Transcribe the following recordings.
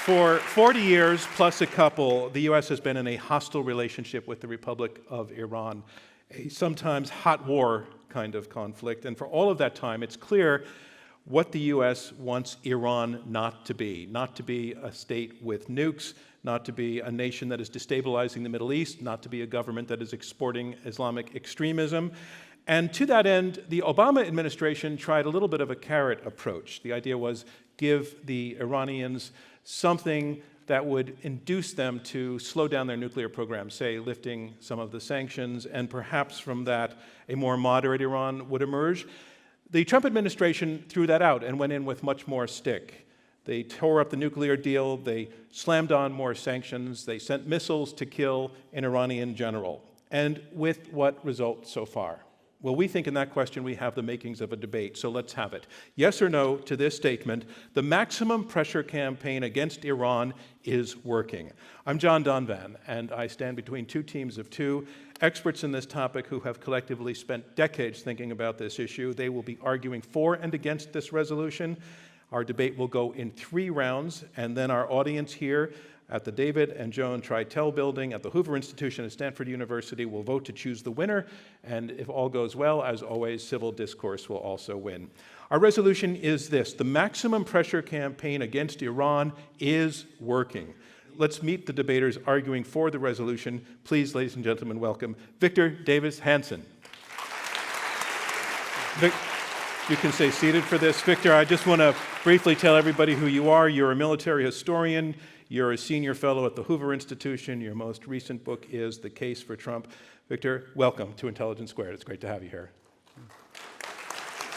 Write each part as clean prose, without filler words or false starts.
For 40 years plus a couple, the U.S. has been in a hostile relationship with the Republic of Iran, a sometimes hot war kind of conflict. And for all of that time, it's clear what the U.S. wants Iran not to be a state with nukes, not to be a nation that is destabilizing the Middle East, not to be a government that is exporting Islamic extremism. And to that end, the Obama administration tried a little bit of a carrot approach. The idea was give the Iranians something that would induce them to slow down their nuclear program, say lifting some of the sanctions, and perhaps from that a more moderate Iran would emerge. The Trump administration threw that out and went in with much more stick. They tore up the nuclear deal, they slammed on more sanctions, they sent missiles to kill an Iranian general. And with what result so far? Well, we think in that question we have the makings of a debate, so let's have it. Yes or no to this statement: the maximum pressure campaign against Iran is working. I'm John Donvan, and I stand between two teams of two experts in this topic who have collectively spent decades thinking about this issue. They will be arguing for and against this resolution. Our debate will go in 3 rounds, and then our audience here at the David and Joan Treitel building at the Hoover Institution at Stanford University will vote to choose the winner, and if all goes well, as always, civil discourse will also win. Our resolution is this: the maximum pressure campaign against Iran is working. Let's meet the debaters arguing for the resolution. Please, ladies and gentlemen, welcome Victor Davis Hanson. You can stay seated for this. Victor, I just want to briefly tell everybody who you are. You're a military historian. You're a senior fellow at the Hoover Institution. Your most recent book is The Case for Trump. Victor, welcome to Intelligence Squared. It's great to have you here.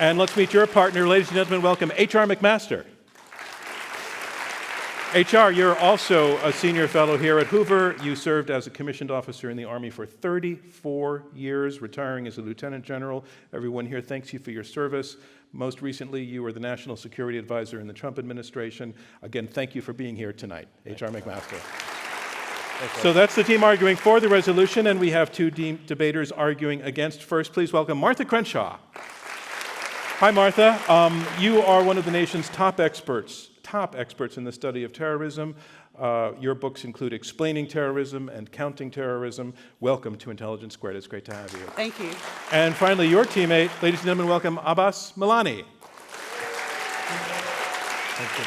And let's meet your partner. Ladies and gentlemen, welcome H.R. McMaster. H.R., you're also a senior fellow here at Hoover. You served as a commissioned officer in the Army for 34 years, retiring as a lieutenant general. Everyone here thanks you for your service. Most recently, you were the National Security Advisor in the Trump administration. Again, thank you for being here tonight, H.R. McMaster. So that's the team arguing for the resolution, and we have 2 debaters arguing against. First, please welcome Martha Crenshaw. Hi, Martha. You are one of the nation's top experts in the study of terrorism. Your books include Explaining Terrorism and Counting Terrorism. Welcome to Intelligence Squared. It's great to have you. Thank you. And finally, your teammate, ladies and gentlemen, welcome Abbas Milani. Thank you.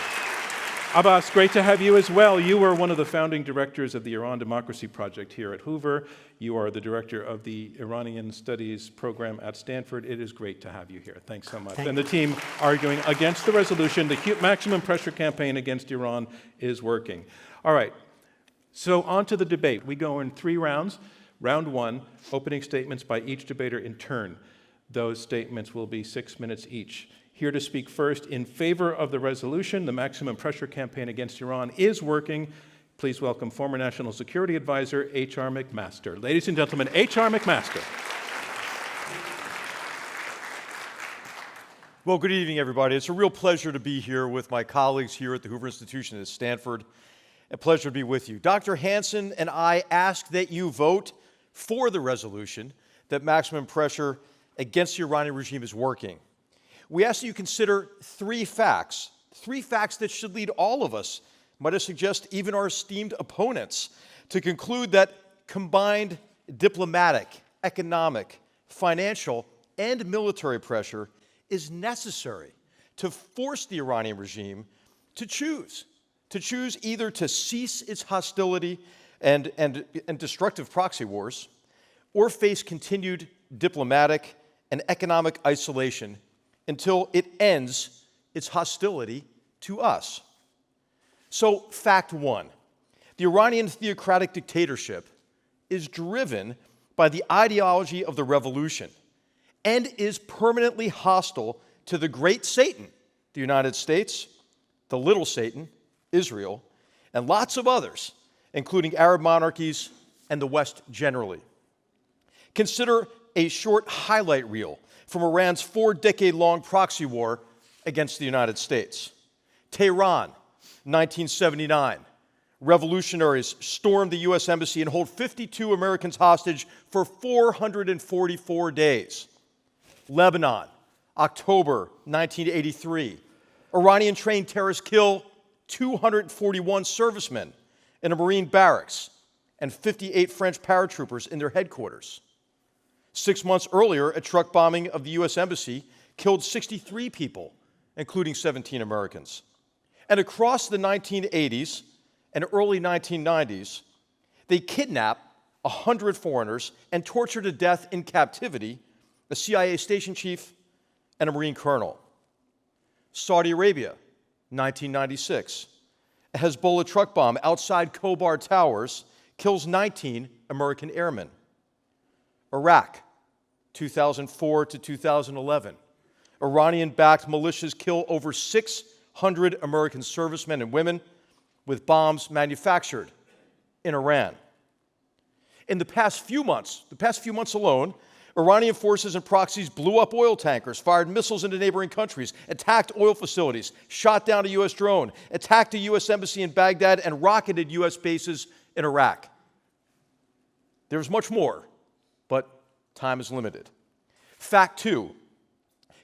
Abbas, great to have you as well. You were one of the founding directors of the Iran Democracy Project here at Hoover. You are the director of the Iranian Studies program at Stanford. It is great to have you here. Thanks so much. And the team arguing against the resolution, the maximum pressure campaign against Iran is working. All right, so on to the debate. We go in 3 rounds. Round 1, opening statements by each debater in turn. Those statements will be 6 minutes each. Here to speak first in favor of the resolution, the maximum pressure campaign against Iran is working. Please welcome former National Security Advisor H.R. McMaster. Ladies and gentlemen, H.R. McMaster. Well, good evening, everybody. It's a real pleasure to be here with my colleagues here at the Hoover Institution at Stanford. A pleasure to be with you. Dr. Hanson and I ask that you vote for the resolution that maximum pressure against the Iranian regime is working. We ask that you consider 3 facts that should lead all of us, might I suggest even our esteemed opponents, to conclude that combined diplomatic, economic, financial, and military pressure is necessary to force the Iranian regime to choose either to cease its hostility and destructive proxy wars, or face continued diplomatic and economic isolation until it ends its hostility to us. So, fact 1, the Iranian theocratic dictatorship is driven by the ideology of the revolution and is permanently hostile to the great Satan, the United States, the little Satan, Israel, and lots of others, including Arab monarchies and the West generally. Consider a short highlight reel from Iran's 4-decade-long proxy war against the United States. Tehran, 1979. Revolutionaries stormed the U.S. Embassy and hold 52 Americans hostage for 444 days. Lebanon, October 1983. Iranian-trained terrorists kill 241 servicemen in a Marine barracks and 58 French paratroopers in their headquarters. 6 months earlier, a truck bombing of the U.S. Embassy killed 63 people, including 17 Americans. And across the 1980s and early 1990s, they kidnapped 100 foreigners and tortured to death in captivity a CIA station chief and a Marine colonel. Saudi Arabia, 1996. A Hezbollah truck bomb outside Khobar Towers kills 19 American airmen. Iraq, 2004 to 2011. Iranian-backed militias kill over 600 American servicemen and women with bombs manufactured in Iran. In the past few months alone, Iranian forces and proxies blew up oil tankers, fired missiles into neighboring countries, attacked oil facilities, shot down a U.S. drone, attacked a U.S. embassy in Baghdad, and rocketed U.S. bases in Iraq. There's much more, but time is limited. Fact 2,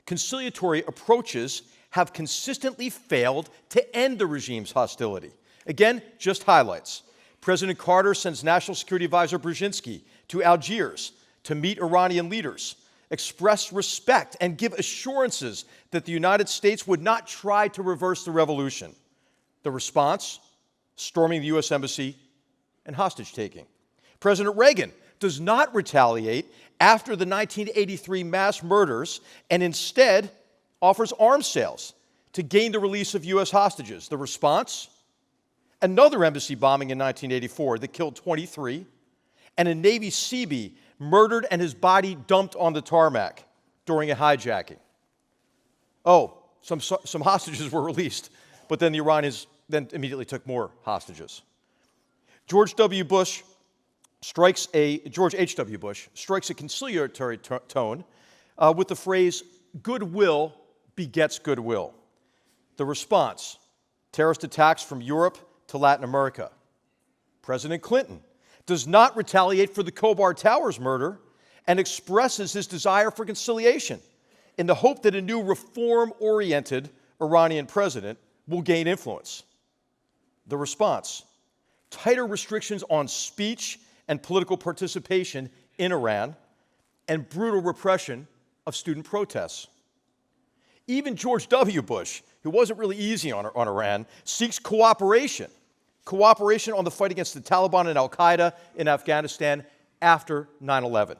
conciliatory approaches have consistently failed to end the regime's hostility. Again, just highlights. President Carter sends National Security Advisor Brzezinski to Algiers to meet Iranian leaders, express respect, and give assurances that the United States would not try to reverse the revolution. The response? Storming the U.S. Embassy and hostage-taking. President Reagan does not retaliate after the 1983 mass murders and instead offers arms sales to gain the release of U.S. hostages. The response? Another embassy bombing in 1984 that killed 23, and a Navy Seabee murdered and his body dumped on the tarmac during a hijacking. Oh, some hostages were released, but then the Iranians then immediately took more hostages. George H.W. Bush strikes a conciliatory tone with the phrase, goodwill begets goodwill. The response, terrorist attacks from Europe to Latin America. President Clinton does not retaliate for the Khobar Towers murder and expresses his desire for conciliation in the hope that a new reform-oriented Iranian president will gain influence. The response, tighter restrictions on speech and political participation in Iran and brutal repression of student protests. Even George W. Bush, who wasn't really easy on Iran, seeks cooperation on the fight against the Taliban and al-Qaeda in Afghanistan after 9/11.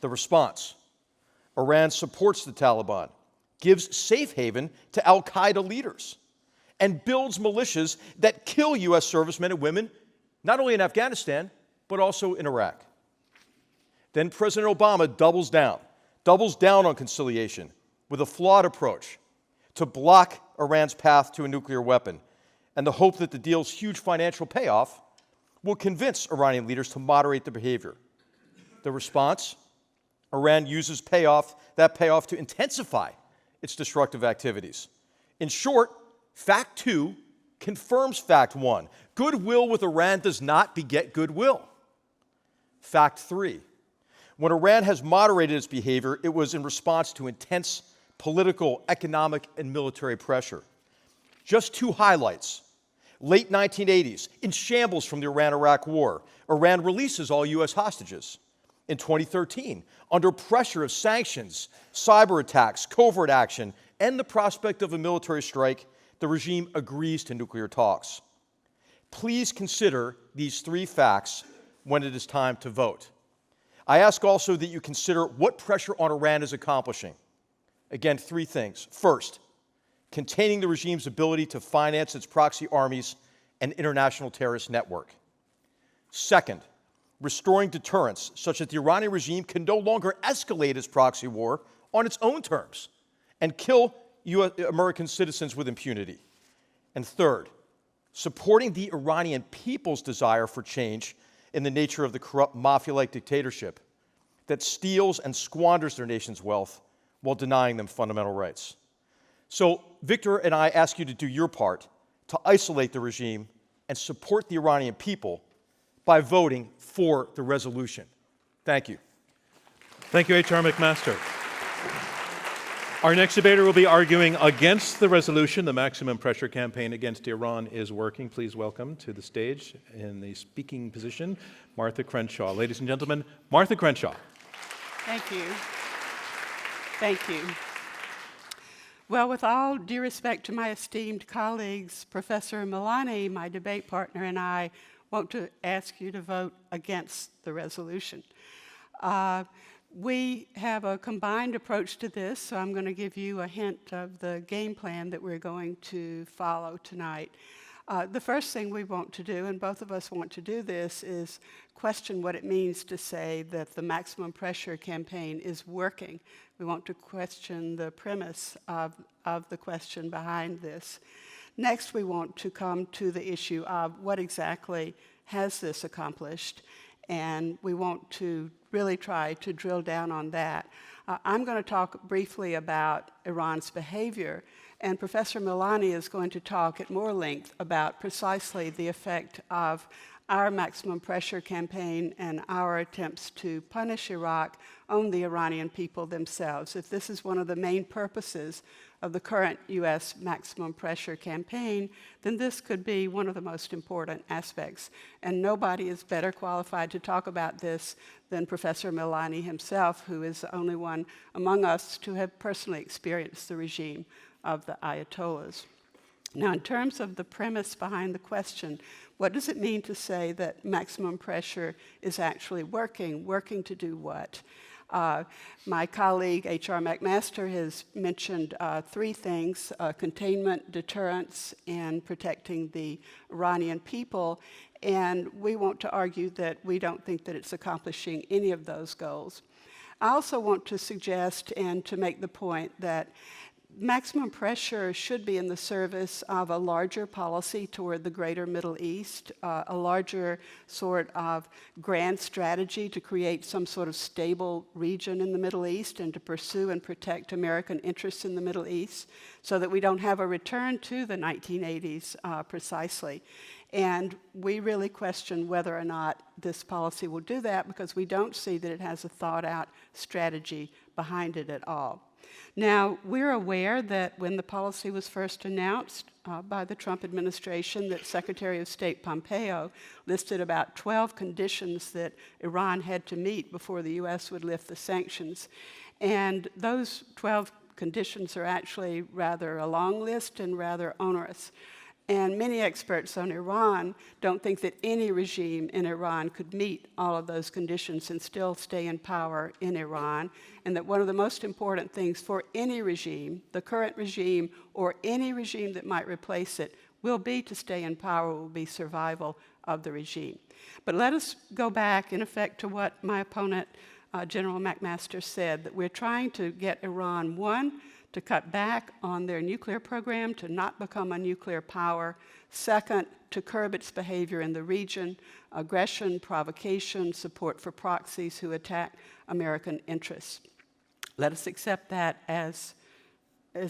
The response, Iran supports the Taliban, gives safe haven to al-Qaeda leaders, and builds militias that kill U.S. servicemen and women, not only in Afghanistan, but also in Iraq. Then President Obama doubles down on conciliation with a flawed approach to block Iran's path to a nuclear weapon, and the hope that the deal's huge financial payoff will convince Iranian leaders to moderate their behavior. The response, Iran uses that payoff to intensify its destructive activities. In short, fact 2 confirms fact 1. Goodwill with Iran does not beget goodwill. Fact 3, when Iran has moderated its behavior, it was in response to intense political, economic, and military pressure. Just 2 highlights. Late 1980s, in shambles from the Iran-Iraq War, Iran releases all U.S. hostages. In 2013, under pressure of sanctions, cyber attacks, covert action, and the prospect of a military strike, the regime agrees to nuclear talks. Please consider these 3 facts when it is time to vote. I ask also that you consider what pressure on Iran is accomplishing. Again, 3 things. First, containing the regime's ability to finance its proxy armies and international terrorist network. Second, restoring deterrence such that the Iranian regime can no longer escalate its proxy war on its own terms and kill American citizens with impunity. And third, supporting the Iranian people's desire for change in the nature of the corrupt mafia-like dictatorship that steals and squanders their nation's wealth while denying them fundamental rights. So Victor and I ask you to do your part to isolate the regime and support the Iranian people by voting for the resolution. Thank you. Thank you, H.R. McMaster. Our next debater will be arguing against the resolution, the maximum pressure campaign against Iran is working. Please welcome to the stage in the speaking position, Martha Crenshaw. Ladies and gentlemen, Martha Crenshaw. Thank you. Thank you. Well, with all due respect to my esteemed colleagues, Professor Milani, my debate partner, and I want to ask you to vote against the resolution. We have a combined approach to this, so I'm going to give you a hint of the game plan that we're going to follow tonight. The first thing we want to do, and both of us want to do this, is question what it means to say that the maximum pressure campaign is working. We want to question the premise of the question behind this. Next, we want to come to the issue of what exactly has this accomplished, and we want to really try to drill down on that. I'm going to talk briefly about Iran's behavior, and Professor Milani is going to talk at more length about precisely the effect of our maximum pressure campaign and our attempts to punish Iraq on the Iranian people themselves. If this is one of the main purposes of the current U.S. maximum pressure campaign, then this could be one of the most important aspects. And nobody is better qualified to talk about this than Professor Milani himself, who is the only one among us to have personally experienced the regime of the Ayatollahs. Now, in terms of the premise behind the question, what does it mean to say that maximum pressure is actually working? Working to do what? My colleague, H.R. McMaster, has mentioned three things: containment, deterrence, and protecting the Iranian people. And we want to argue that we don't think that it's accomplishing any of those goals. I also want to suggest and to make the point that maximum pressure should be in the service of a larger policy toward the greater Middle East, a larger sort of grand strategy to create some sort of stable region in the Middle East and to pursue and protect American interests in the Middle East so that we don't have a return to the 1980s precisely. And we really question whether or not this policy will do that because we don't see that it has a thought-out strategy behind it at all. Now, we're aware that when the policy was first announced by the Trump administration, that Secretary of State Pompeo listed about 12 conditions that Iran had to meet before the U.S. would lift the sanctions. And those 12 conditions are actually rather a long list and rather onerous. And many experts on Iran don't think that any regime in Iran could meet all of those conditions and still stay in power in Iran, and that one of the most important things for any regime, the current regime or any regime that might replace it, will be to stay in power, will be survival of the regime. But let us go back, in effect, to what my opponent, General McMaster, said, that we're trying to get Iran, one, to cut back on their nuclear program, to not become a nuclear power. Second, to curb its behavior in the region, aggression, provocation, support for proxies who attack American interests. Let us accept that as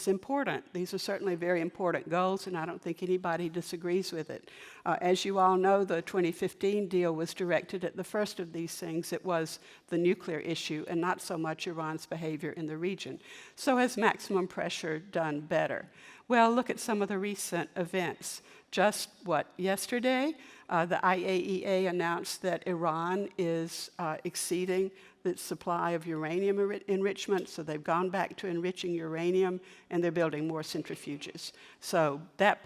important. These are certainly very important goals, and I don't think anybody disagrees with it. As you all know, the 2015 deal was directed at the first of these things. It was the nuclear issue and not so much Iran's behavior in the region. So has maximum pressure done better? Well, look at some of the recent events. Just yesterday, the IAEA announced that Iran is exceeding the supply of uranium enrichment, so they've gone back to enriching uranium, and they're building more centrifuges. So that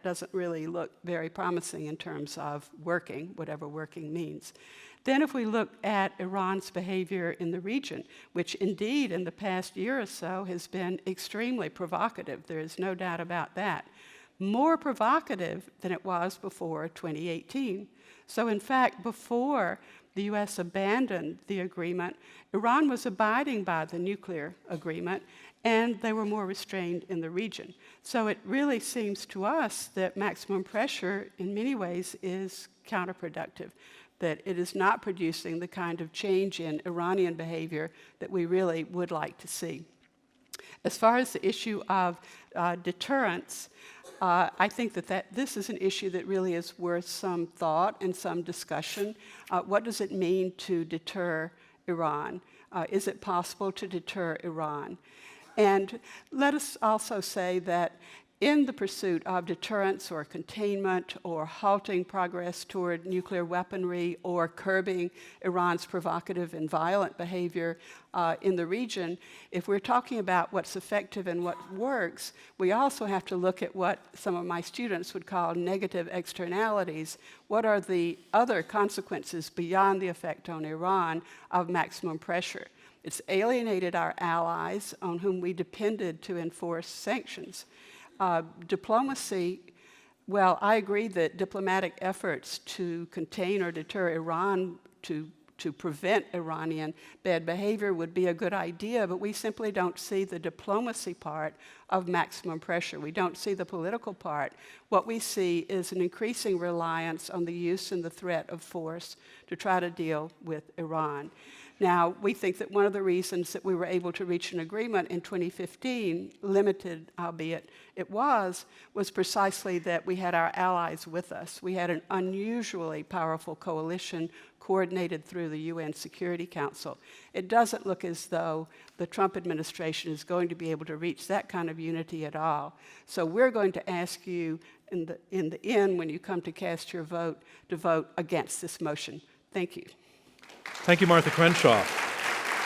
doesn't really look very promising in terms of working, whatever working means. Then if we look at Iran's behavior in the region, which indeed in the past year or so has been extremely provocative, there is no doubt about that, more provocative than it was before 2018. So in fact, before the U.S. abandoned the agreement, Iran was abiding by the nuclear agreement, and they were more restrained in the region. So it really seems to us that maximum pressure in many ways is counterproductive, that it is not producing the kind of change in Iranian behavior that we really would like to see. As far as the issue of deterrence, I think that this is an issue that really is worth some thought and some discussion. What does it mean to deter Iran? Is it possible to deter Iran? And let us also say that in the pursuit of deterrence or containment or halting progress toward nuclear weaponry or curbing Iran's provocative and violent behavior in the region, if we're talking about what's effective and what works, we also have to look at what some of my students would call negative externalities. What are the other consequences beyond the effect on Iran of maximum pressure? It's alienated our allies on whom we depended to enforce sanctions. Diplomacy, well, I agree that diplomatic efforts to contain or deter Iran, to prevent Iranian bad behavior would be a good idea, but we simply don't see the diplomacy part of maximum pressure. We don't see the political part. What we see is an increasing reliance on the use and the threat of force to try to deal with Iran. Now, we think that one of the reasons that we were able to reach an agreement in 2015, limited albeit it was precisely that we had our allies with us. We had an unusually powerful coalition coordinated through the UN Security Council. It doesn't look as though the Trump administration is going to be able to reach that kind of unity at all. So we're going to ask you in the end, when you come to cast your vote, to vote against this motion. Thank you. Thank you, Martha Crenshaw.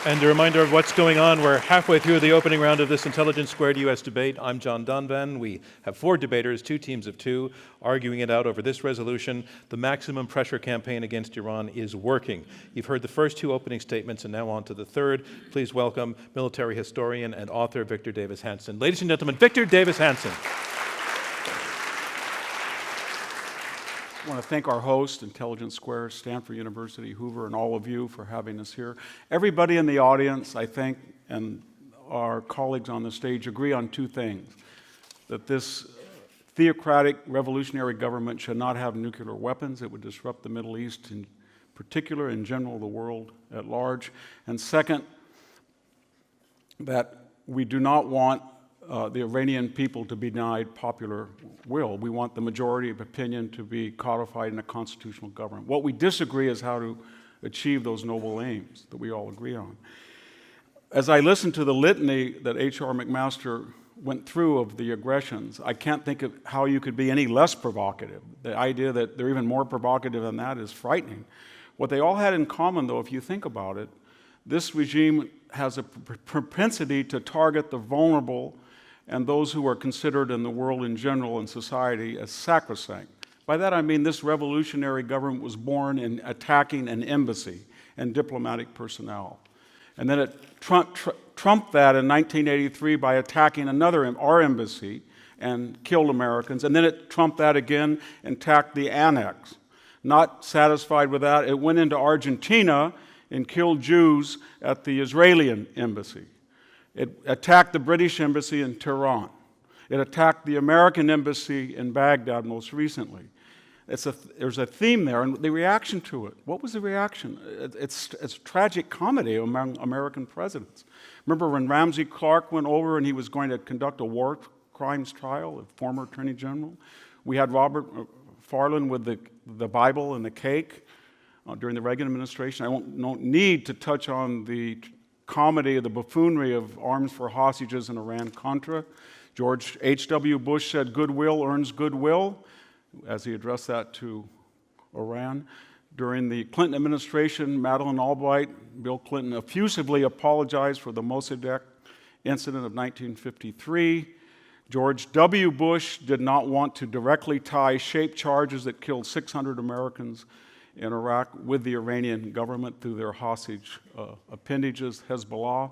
And a reminder of what's going on. We're halfway through the opening round of this Intelligence Squared U.S. debate. I'm John Donvan. We have 4 debaters, 2 teams of 2, arguing it out over this resolution. The maximum pressure campaign against Iran is working. You've heard the first 2 opening statements, and now on to the third. Please welcome military historian and author Victor Davis Hanson. Ladies and gentlemen, Victor Davis Hanson. I want to thank our host, Intelligence Squared, Stanford University, Hoover, and all of you for having us here. Everybody in the audience, I think, and our colleagues on the stage agree on 2 things. That this theocratic revolutionary government should not have nuclear weapons. It would disrupt the Middle East in particular, in general, the world at large. And second, that we do not want the Iranian people to be denied popular will. We want the majority of opinion to be codified in a constitutional government. What we disagree is how to achieve those noble aims that we all agree on. As I listened to the litany that H.R. McMaster went through of the aggressions, I can't think of how you could be any less provocative. The idea that they're even more provocative than that is frightening. What they all had in common, though, if you think about it, this regime has a propensity to target the vulnerable and those who are considered in the world in general and society as sacrosanct. By that I mean this revolutionary government was born in attacking an embassy and diplomatic personnel. And then it trumped that in 1983 by attacking our embassy and killed Americans. And then it trumped that again and attacked the annex. Not satisfied with that, it went into Argentina and killed Jews at the Israeli embassy. It attacked the British embassy in Tehran. It attacked the American embassy in Baghdad most recently. There's a theme there, and the reaction to it. What was the reaction? It's tragic comedy among American presidents. Remember when Ramsey Clark went over and he was going to conduct a war crimes trial, a former attorney general? We had Robert Farland with the Bible and the cake during the Reagan administration. I don't need to touch on the comedy, the buffoonery of arms for hostages in Iran-Contra. George H.W. Bush said goodwill earns goodwill as he addressed that to Iran. During the Clinton administration, Madeleine Albright, Bill Clinton effusively apologized for the Mossadegh incident of 1953. George W. Bush did not want to directly tie shaped charges that killed 600 Americans in Iraq with the Iranian government through their hostage appendages, Hezbollah.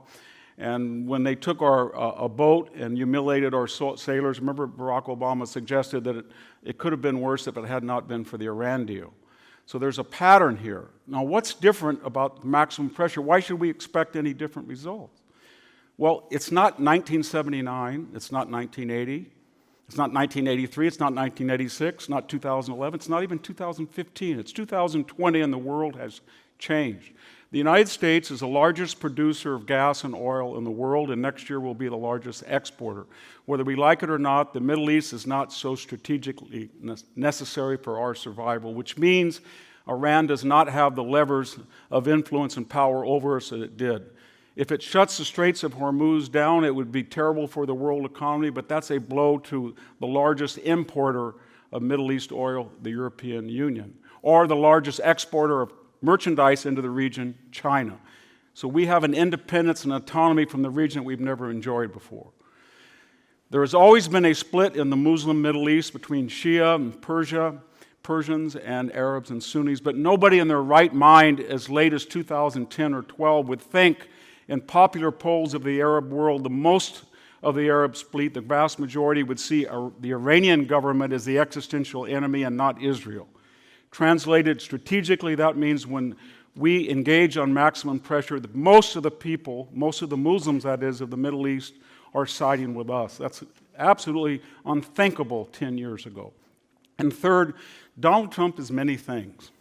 And when they took a boat and humiliated our sailors, remember Barack Obama suggested that it could have been worse if it had not been for the Iran deal. So there's a pattern here. Now, what's different about maximum pressure? Why should we expect any different results? Well, it's not 1979, it's not 1980, it's not 1983, it's not 1986, not 2011, it's not even 2015, it's 2020 and the world has changed. The United States is the largest producer of gas and oil in the world, and next year will be the largest exporter. Whether we like it or not, the Middle East is not so strategically necessary for our survival, which means Iran does not have the levers of influence and power over us that it did. If it shuts the Straits of Hormuz down, it would be terrible for the world economy, but that's a blow to the largest importer of Middle East oil, the European Union, or the largest exporter of merchandise into the region, China. So we have an independence and autonomy from the region that we've never enjoyed before. There has always been a split in the Muslim Middle East between Shia and Persians and Arabs and Sunnis, but nobody in their right mind as late as 2010 or 12 would think in popular polls of the Arab world, the most of the Arab split, the vast majority would see the Iranian government as the existential enemy and not Israel. Translated strategically, that means when we engage on maximum pressure, that most of the people, most of the Muslims, that is, of the Middle East, are siding with us. That's absolutely unthinkable 10 years ago. And third, Donald Trump is many things.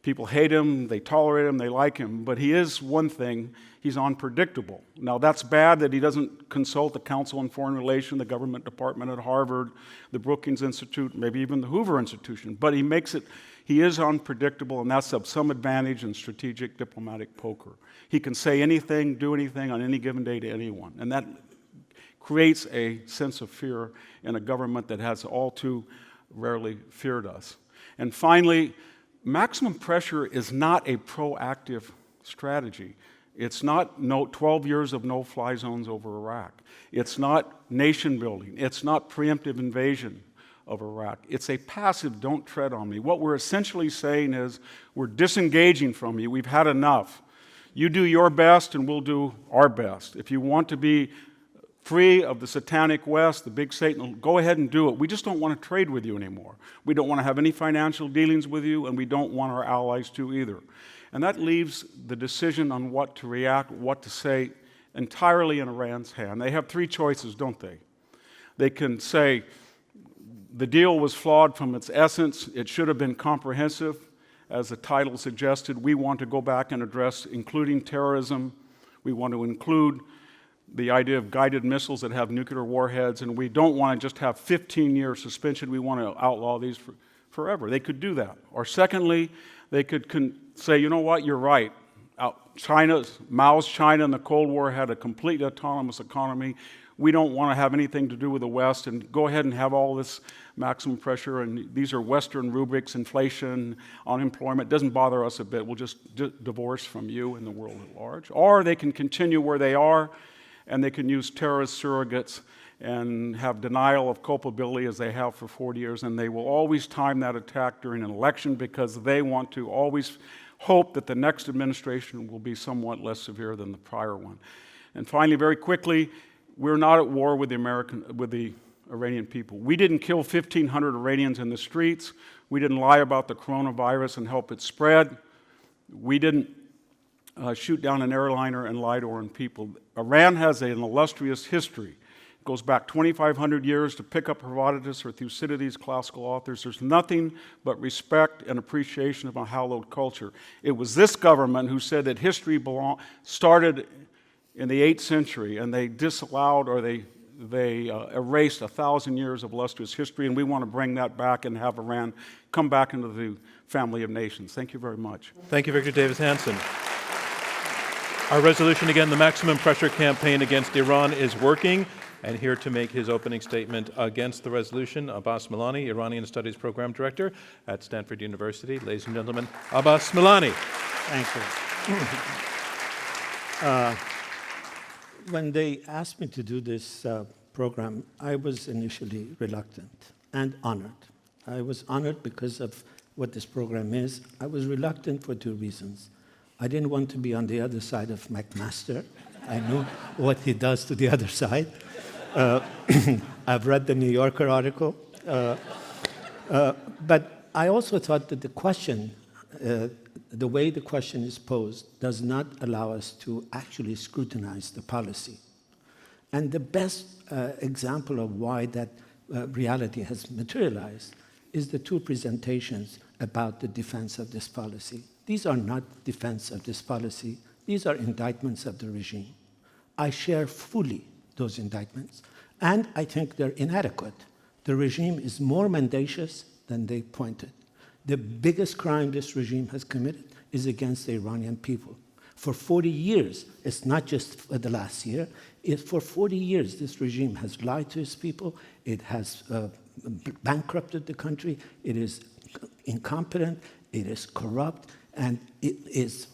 People hate him, they tolerate him, they like him, but he is one thing: he's unpredictable. Now, that's bad that he doesn't consult the Council on Foreign Relations, the government department at Harvard, the Brookings Institute, maybe even the Hoover Institution, but he is unpredictable, and that's of some advantage in strategic diplomatic poker. He can say anything, do anything on any given day to anyone, and that creates a sense of fear in a government that has all too rarely feared us. And finally, maximum pressure is not a proactive strategy. It's not 12 years of no-fly zones over Iraq. It's not nation building. It's not preemptive invasion of Iraq. It's a passive don't tread on me. What we're essentially saying is we're disengaging from you. We've had enough. You do your best and we'll do our best. If you want to be free of the satanic West, the big Satan, go ahead and do it. We just don't want to trade with you anymore. We don't want to have any financial dealings with you, and we don't want our allies to either. And that leaves the decision on what to react, what to say, entirely in Iran's hand. They have three choices, don't they? They can say the deal was flawed from its essence. It should have been comprehensive. As the title suggested, we want to go back and address including terrorism. We want to include the idea of guided missiles that have nuclear warheads, and we don't want to just have 15-year suspension. We want to outlaw these forever. They could do that. Or secondly, they could say, you know what, you're right. Mao's China in the Cold War had a completely autonomous economy. We don't want to have anything to do with the West, and go ahead and have all this maximum pressure, and these are Western rubrics, inflation, unemployment, doesn't bother us a bit. We'll just divorce from you and the world at large. Or they can continue where they are, and they can use terrorist surrogates and have denial of culpability as they have for 40 years, and they will always time that attack during an election because they want to always hope that the next administration will be somewhat less severe than the prior one. And finally, very quickly, we're not at war with the Iranian people. We didn't kill 1,500 Iranians in the streets. We didn't lie about the coronavirus and help it spread. We didn't shoot down an airliner and lie to our own people. Iran has an illustrious history. It goes back 2,500 years to pick up Herodotus or Thucydides, classical authors. There's nothing but respect and appreciation of a hallowed culture. It was this government who said that history started in the 8th century, and they disallowed or they erased 1,000 years of illustrious history, and we want to bring that back and have Iran come back into the family of nations. Thank you very much. Thank you, Victor Davis Hanson. Our resolution, again, the maximum pressure campaign against Iran is working. And here to make his opening statement against the resolution, Abbas Milani, Iranian Studies Program Director at Stanford University. Ladies and gentlemen, Abbas Milani. Thank you. When they asked me to do this program, I was initially reluctant and honored. I was honored because of what this program is. I was reluctant for two reasons. I didn't want to be on the other side of McMaster. I know what he does to the other side. I've read the New Yorker article. But I also thought that the question, the way the question is posed, does not allow us to actually scrutinize the policy. And the best example of why that reality has materialized is the two presentations about the defense of this policy. These are not defense of this policy. These are indictments of the regime. I share fully those indictments, and I think they're inadequate. The regime is more mendacious than they pointed. The biggest crime this regime has committed is against the Iranian people. For 40 years, it's not just for the last year, for 40 years, this regime has lied to its people, it has bankrupted the country, it is incompetent, it is corrupt, and it is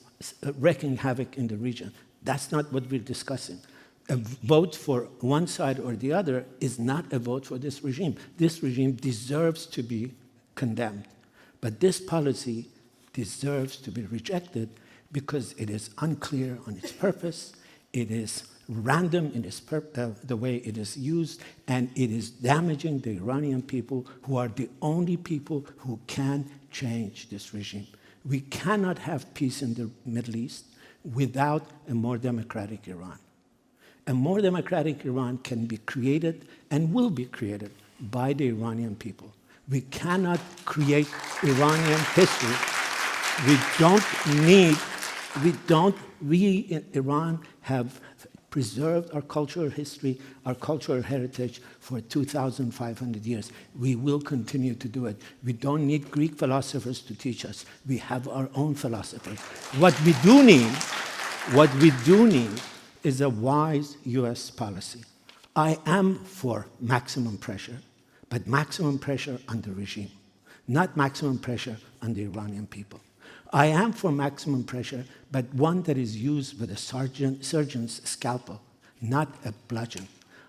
wreaking havoc in the region. That's not what we're discussing. A vote for one side or the other is not a vote for this regime. This regime deserves to be condemned. But this policy deserves to be rejected because it is unclear on its purpose, it is random in its the way it is used, and it is damaging the Iranian people, who are the only people who can change this regime. We cannot have peace in the Middle East without a more democratic Iran. A more democratic Iran can be created and will be created by the Iranian people. We cannot create Iranian history. We in Iran have preserved our cultural history, our cultural heritage for 2,500 years. We will continue to do it. We don't need Greek philosophers to teach us. We have our own philosophers. What we do need is a wise US policy. I am for maximum pressure, but maximum pressure on the regime, not maximum pressure on the Iranian people. I am for maximum pressure, but one that is used with a surgeon's scalpel, not a bludgeon.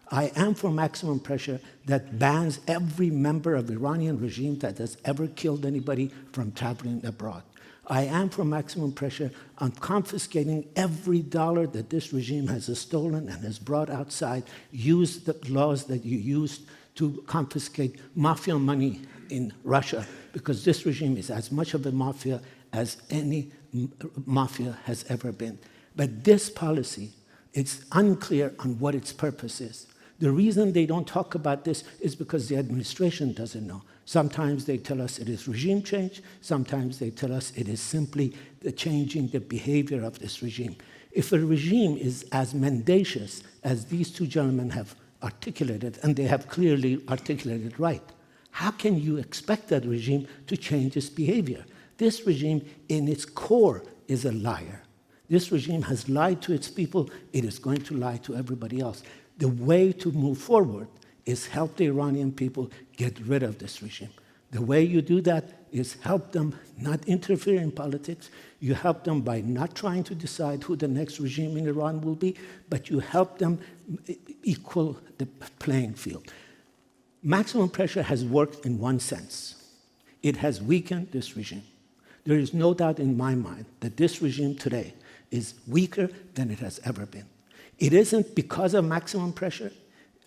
I am for maximum pressure that bans every member of the Iranian regime that has ever killed anybody from traveling abroad. I am for maximum pressure on confiscating every dollar that this regime has stolen and has brought outside. Use the laws that you used to confiscate mafia money in Russia, because this regime is as much of a mafia as any mafia has ever been. But this policy, it's unclear on what its purpose is. The reason they don't talk about this is because the administration doesn't know. Sometimes they tell us it is regime change, sometimes they tell us it is simply changing the behavior of this regime. If a regime is as mendacious as these two gentlemen have articulated, and they have clearly articulated right, how can you expect that regime to change its behavior? This regime, in its core, is a liar. This regime has lied to its people. It is going to lie to everybody else. The way to move forward is help the Iranian people get rid of this regime. The way you do that is help them not interfere in politics. You help them by not trying to decide who the next regime in Iran will be, but you help them equal the playing field. Maximum pressure has worked in one sense. It has weakened this regime. There is no doubt in my mind that this regime today is weaker than it has ever been. It isn't because of maximum pressure.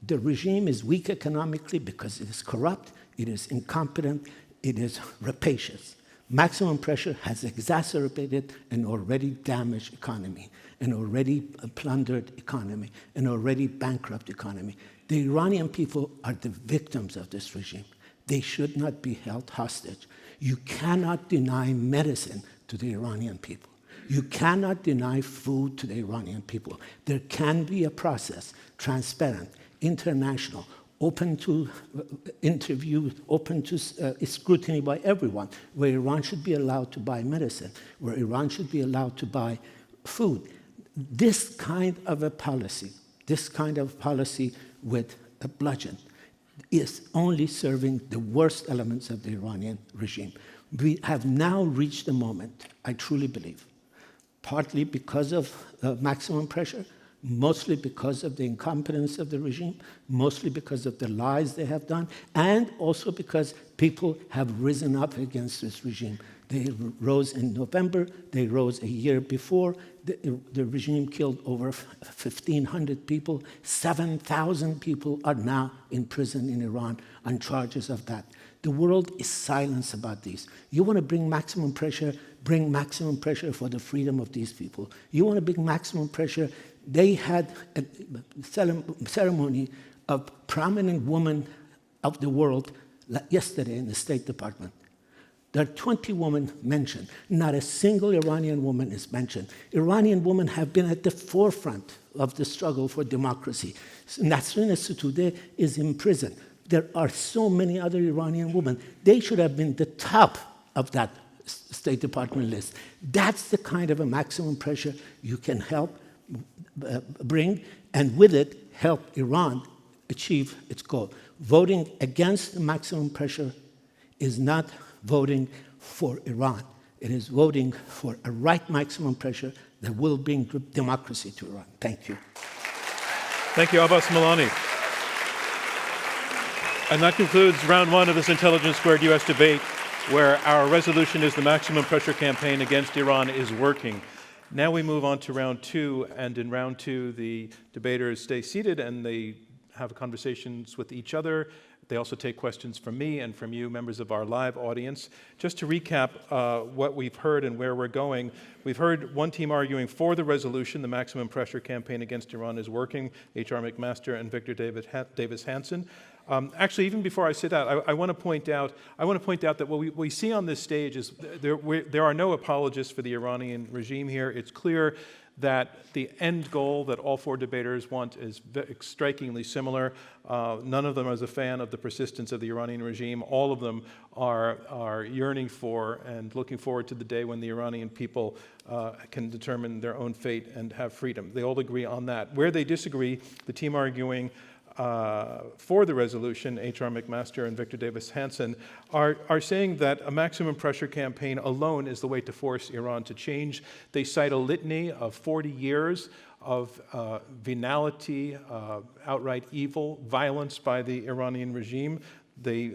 The regime is weak economically because it is corrupt, it is incompetent, it is rapacious. Maximum pressure has exacerbated an already damaged economy, an already plundered economy, an already bankrupt economy. The Iranian people are the victims of this regime. They should not be held hostage. You cannot deny medicine to the Iranian people. You cannot deny food to the Iranian people. There can be a process, transparent, international, open to interview, open to scrutiny by everyone, where Iran should be allowed to buy medicine, where Iran should be allowed to buy food. This kind of a policy with a bludgeon, is only serving the worst elements of the Iranian regime. We have now reached a moment, I truly believe, partly because of maximum pressure, mostly because of the incompetence of the regime, mostly because of the lies they have done, and also because people have risen up against this regime. They rose in November, they rose a year before. The regime killed over 1,500 people. 7,000 people are now in prison in Iran on charges of that. The world is silent about these. You want to bring maximum pressure for the freedom of these people. You want to bring maximum pressure. They had a ceremony of prominent women of the world yesterday in the State Department. There are 20 women mentioned. Not a single Iranian woman is mentioned. Iranian women have been at the forefront of the struggle for democracy. Nasrin Sotoudeh is in prison. There are so many other Iranian women. They should have been the top of that State Department list. That's the kind of a maximum pressure you can help bring, and with it, help Iran achieve its goal. Voting against the maximum pressure is not voting for Iran. It is voting for a right maximum pressure that will bring democracy to Iran. Thank you. Thank you, Abbas Milani. And that concludes round one of this Intelligence Squared U.S. debate, where our resolution is the maximum pressure campaign against Iran is working. Now we move on to round two, and in round two, the debaters stay seated and they have conversations with each other. They also take questions from me and from you, members of our live audience. Just to recap what we've heard and where we're going, we've heard one team arguing for the resolution, the maximum pressure campaign against Iran is working, H.R. McMaster and Victor Davis Hanson. Actually, even before I sit down, I want to point out that what we see on this stage is there are no apologists for the Iranian regime here. It's clear that the end goal that all four debaters want is strikingly similar. None of them is a fan of the persistence of the Iranian regime. All of them are yearning for and looking forward to the day when the Iranian people can determine their own fate and have freedom. They all agree on that. Where they disagree, the team arguing for the resolution, H.R. McMaster and Victor Davis Hanson, are saying that a maximum pressure campaign alone is the way to force Iran to change. They cite a litany of 40 years of venality, outright evil, violence by the Iranian regime. They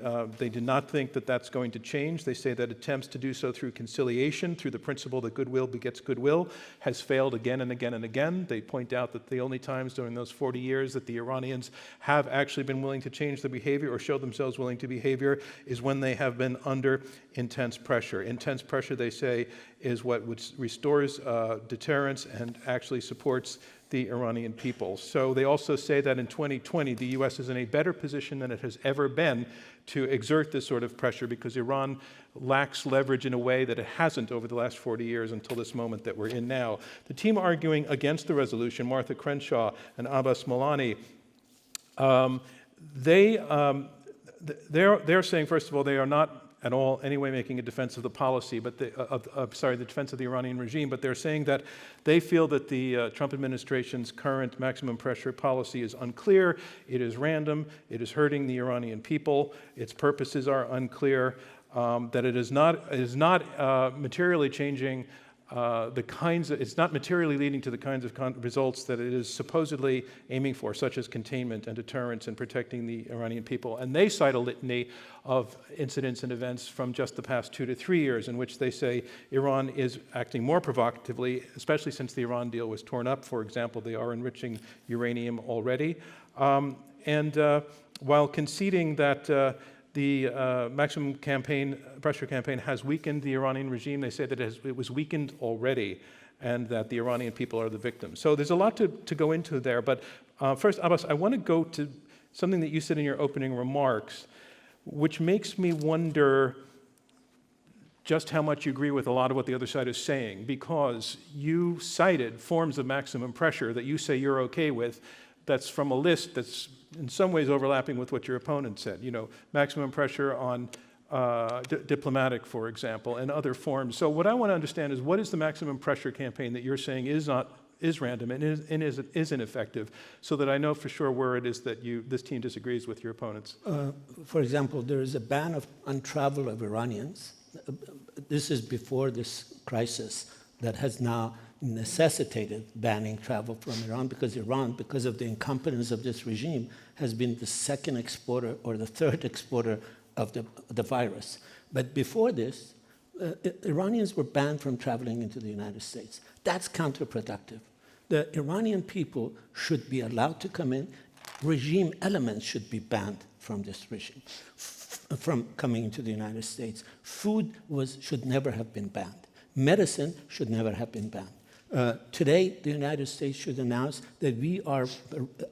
do not think that that's going to change. They say that attempts to do so through conciliation, through the principle that goodwill begets goodwill, has failed again and again and again. They point out that the only times during those 40 years that the Iranians have actually been willing to change their behavior or show themselves willing to behavior is when they have been under intense pressure. Intense pressure, they say, is what restores deterrence and actually supports the Iranian people. So they also say that in 2020, the U.S. is in a better position than it has ever been to exert this sort of pressure because Iran lacks leverage in a way that it hasn't over the last 40 years until this moment that we're in now. The team arguing against the resolution, Martha Crenshaw and Abbas Milani, they're saying, first of all, they are not at all anyway making a defense of the policy, but the defense of the Iranian regime, but they're saying that they feel that the Trump administration's current maximum pressure policy is unclear, it is random, it is hurting the Iranian people, its purposes are unclear, that it is not materially changing it's not materially leading to the kinds of results that it is supposedly aiming for, such as containment and deterrence and protecting the Iranian people. And they cite a litany of incidents and events from just the past 2 to 3 years in which they say Iran is acting more provocatively, especially since the Iran deal was torn up. For example, they are enriching uranium already. While conceding that the maximum pressure campaign has weakened the Iranian regime, they say that it was weakened already and that the Iranian people are the victims. So there's a lot to go into there. But first, Abbas, I want to go to something that you said in your opening remarks, which makes me wonder just how much you agree with a lot of what the other side is saying, because you cited forms of maximum pressure that you say you're okay with, that's from a list that's in some ways overlapping with what your opponent said. You know, maximum pressure on diplomatic, for example, and other forms. So what I want to understand is what is the maximum pressure campaign that you're saying is random and is ineffective, so that I know for sure where it is that this team disagrees with your opponents. For example, there is a ban on travel of Iranians. This is before this crisis that has now necessitated banning travel from Iran, because of the incompetence of this regime, has been the second exporter or the third exporter of the virus. But before this, Iranians were banned from traveling into the United States. That's counterproductive. The Iranian people should be allowed to come in. Regime elements should be banned from this regime, from coming into the United States. Food should never have been banned. Medicine should never have been banned. Today, the United States should announce that we are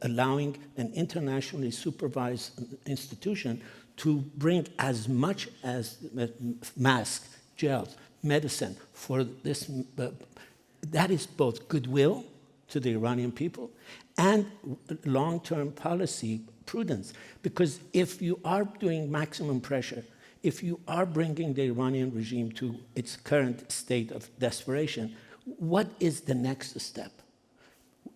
allowing an internationally supervised institution to bring as much as masks, gels, medicine for this. That is both goodwill to the Iranian people and long-term policy prudence. Because if you are doing maximum pressure, if you are bringing the Iranian regime to its current state of desperation, what is the next step?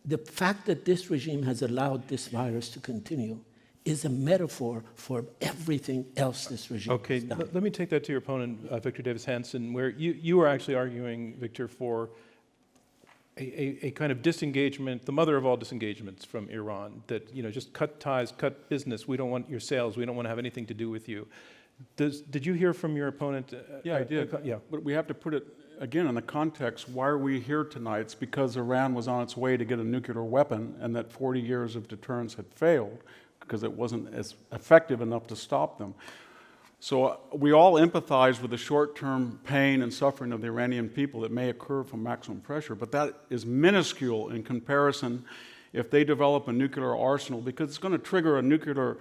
The fact that this regime has allowed this virus to continue is a metaphor for everything else this regime Okay, has done. let me take that to your opponent, Victor Davis Hanson, where you are actually arguing, Victor, for a kind of disengagement, the mother of all disengagements from Iran, that, just cut ties, cut business, we don't want your sales, we don't want to have anything to do with you. Did you hear from your opponent? Yeah, I did. Yeah. But we have to put it, again, in the context, why are we here tonight? It's because Iran was on its way to get a nuclear weapon and that 40 years of deterrence had failed because it wasn't as effective enough to stop them. So we all empathize with the short-term pain and suffering of the Iranian people that may occur from maximum pressure, but that is minuscule in comparison if they develop a nuclear arsenal, because it's going to trigger a nuclear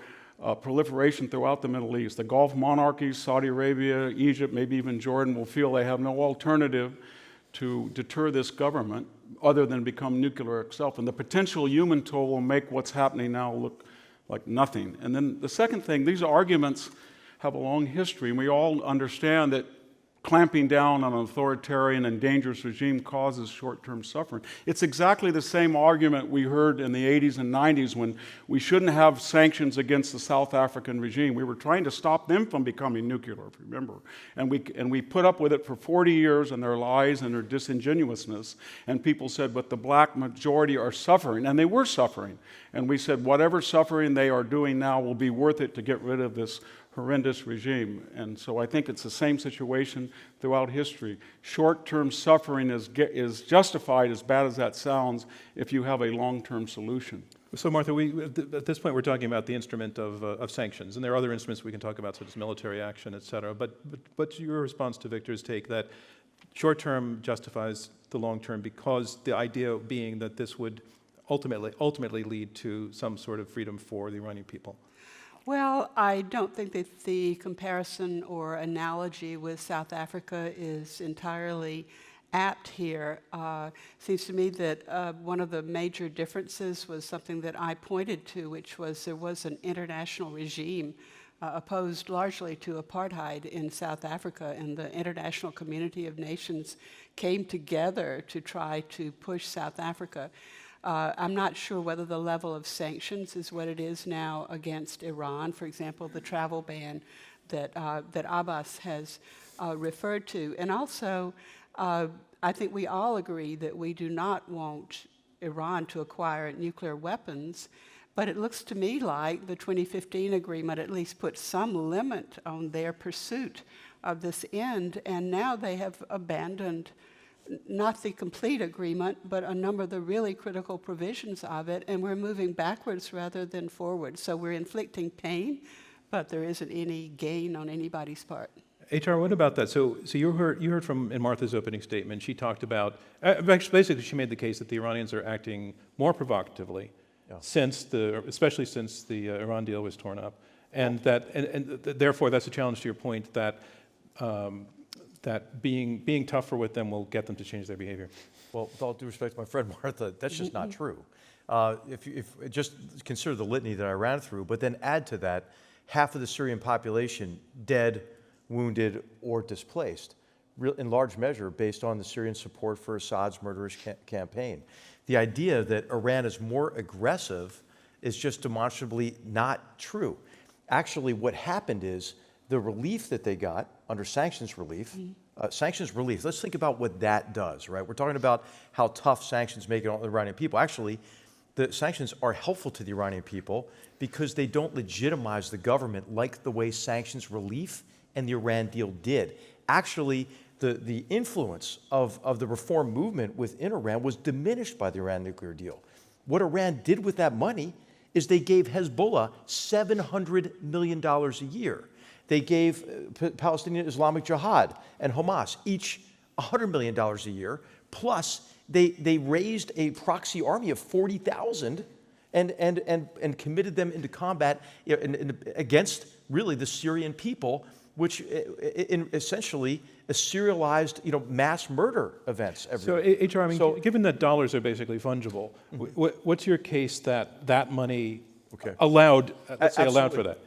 proliferation throughout the Middle East. The Gulf monarchies, Saudi Arabia, Egypt, maybe even Jordan, will feel they have no alternative to deter this government other than become nuclear itself. And the potential human toll will make what's happening now look like nothing. And then the second thing, these arguments have a long history, and we all understand that clamping down on an authoritarian and dangerous regime causes short-term suffering. It's exactly the same argument we heard in the 80s and 90s when we shouldn't have sanctions against the South African regime. We were trying to stop them from becoming nuclear, if you remember. And we put up with it for 40 years and their lies and their disingenuousness. And people said, but the black majority are suffering. And they were suffering. And we said, whatever suffering they are doing now will be worth it to get rid of this horrendous regime. And so I think it's the same situation throughout history. Short-term suffering is justified, as bad as that sounds, if you have a long-term solution. So, Martha, at this point we're talking about the instrument of sanctions, and there are other instruments we can talk about, such as military action, et cetera. But what's your response to Victor's take that short-term justifies the long-term, because the idea being that this would ultimately lead to some sort of freedom for the Iranian people? Well, I don't think that the comparison or analogy with South Africa is entirely apt here. Seems to me that one of the major differences was something that I pointed to, which was there was an international regime opposed largely to apartheid in South Africa, and the international community of nations came together to try to push South Africa. I'm not sure whether the level of sanctions is what it is now against Iran. For example, the travel ban that Abbas has referred to. And also, I think we all agree that we do not want Iran to acquire nuclear weapons, but it looks to me like the 2015 agreement at least put some limit on their pursuit of this end, and now they have abandoned not the complete agreement, but a number of the really critical provisions of it, and we're moving backwards rather than forward. So we're inflicting pain, but there isn't any gain on anybody's part. HR, what about that? So you heard from, in Martha's opening statement, she talked about, basically she made the case that the Iranians are acting more provocatively especially since the Iran deal was torn up, and therefore that's a challenge to your point that that being tougher with them will get them to change their behavior. Well, with all due respect to my friend Martha, that's just not true. If just consider the litany that I ran through, but then add to that half of the Syrian population dead, wounded, or displaced, in large measure based on the Syrian support for Assad's murderous campaign. The idea that Iran is more aggressive is just demonstrably not true. Actually, what happened is the relief that they got under sanctions relief, let's think about what that does, right? We're talking about how tough sanctions make it on the Iranian people. Actually, the sanctions are helpful to the Iranian people because they don't legitimize the government like the way sanctions relief and the Iran deal did. Actually, the influence of the reform movement within Iran was diminished by the Iran nuclear deal. What Iran did with that money is they gave Hezbollah $700 million a year. They gave Palestinian Islamic Jihad and Hamas each $100 million a year, plus they raised a proxy army of 40,000 and committed them into combat against really the Syrian people, which essentially serialized mass murder events. So, HR, given that dollars are basically fungible, what's your case that money allowed, let's say, allowed for that?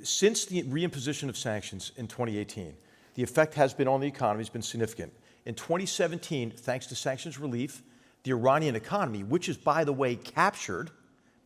Since the reimposition of sanctions in 2018, the effect has been on the economy has been significant. In 2017, thanks to sanctions relief, the Iranian economy, which is, by the way, captured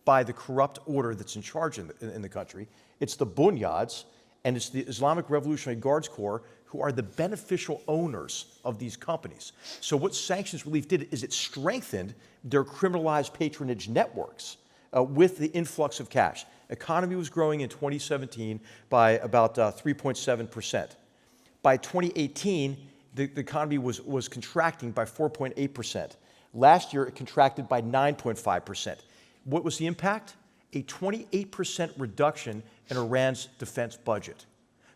by the corrupt order that's in charge in the country, it's the bunyads, and it's the Islamic Revolutionary Guards Corps who are the beneficial owners of these companies. So what sanctions relief did is it strengthened their criminalized patronage networks with the influx of cash. Economy was growing in 2017 by about 3.7%. By 2018, the economy was contracting by 4.8%. Last year, it contracted by 9.5%. What was the impact? A 28% reduction in Iran's defense budget.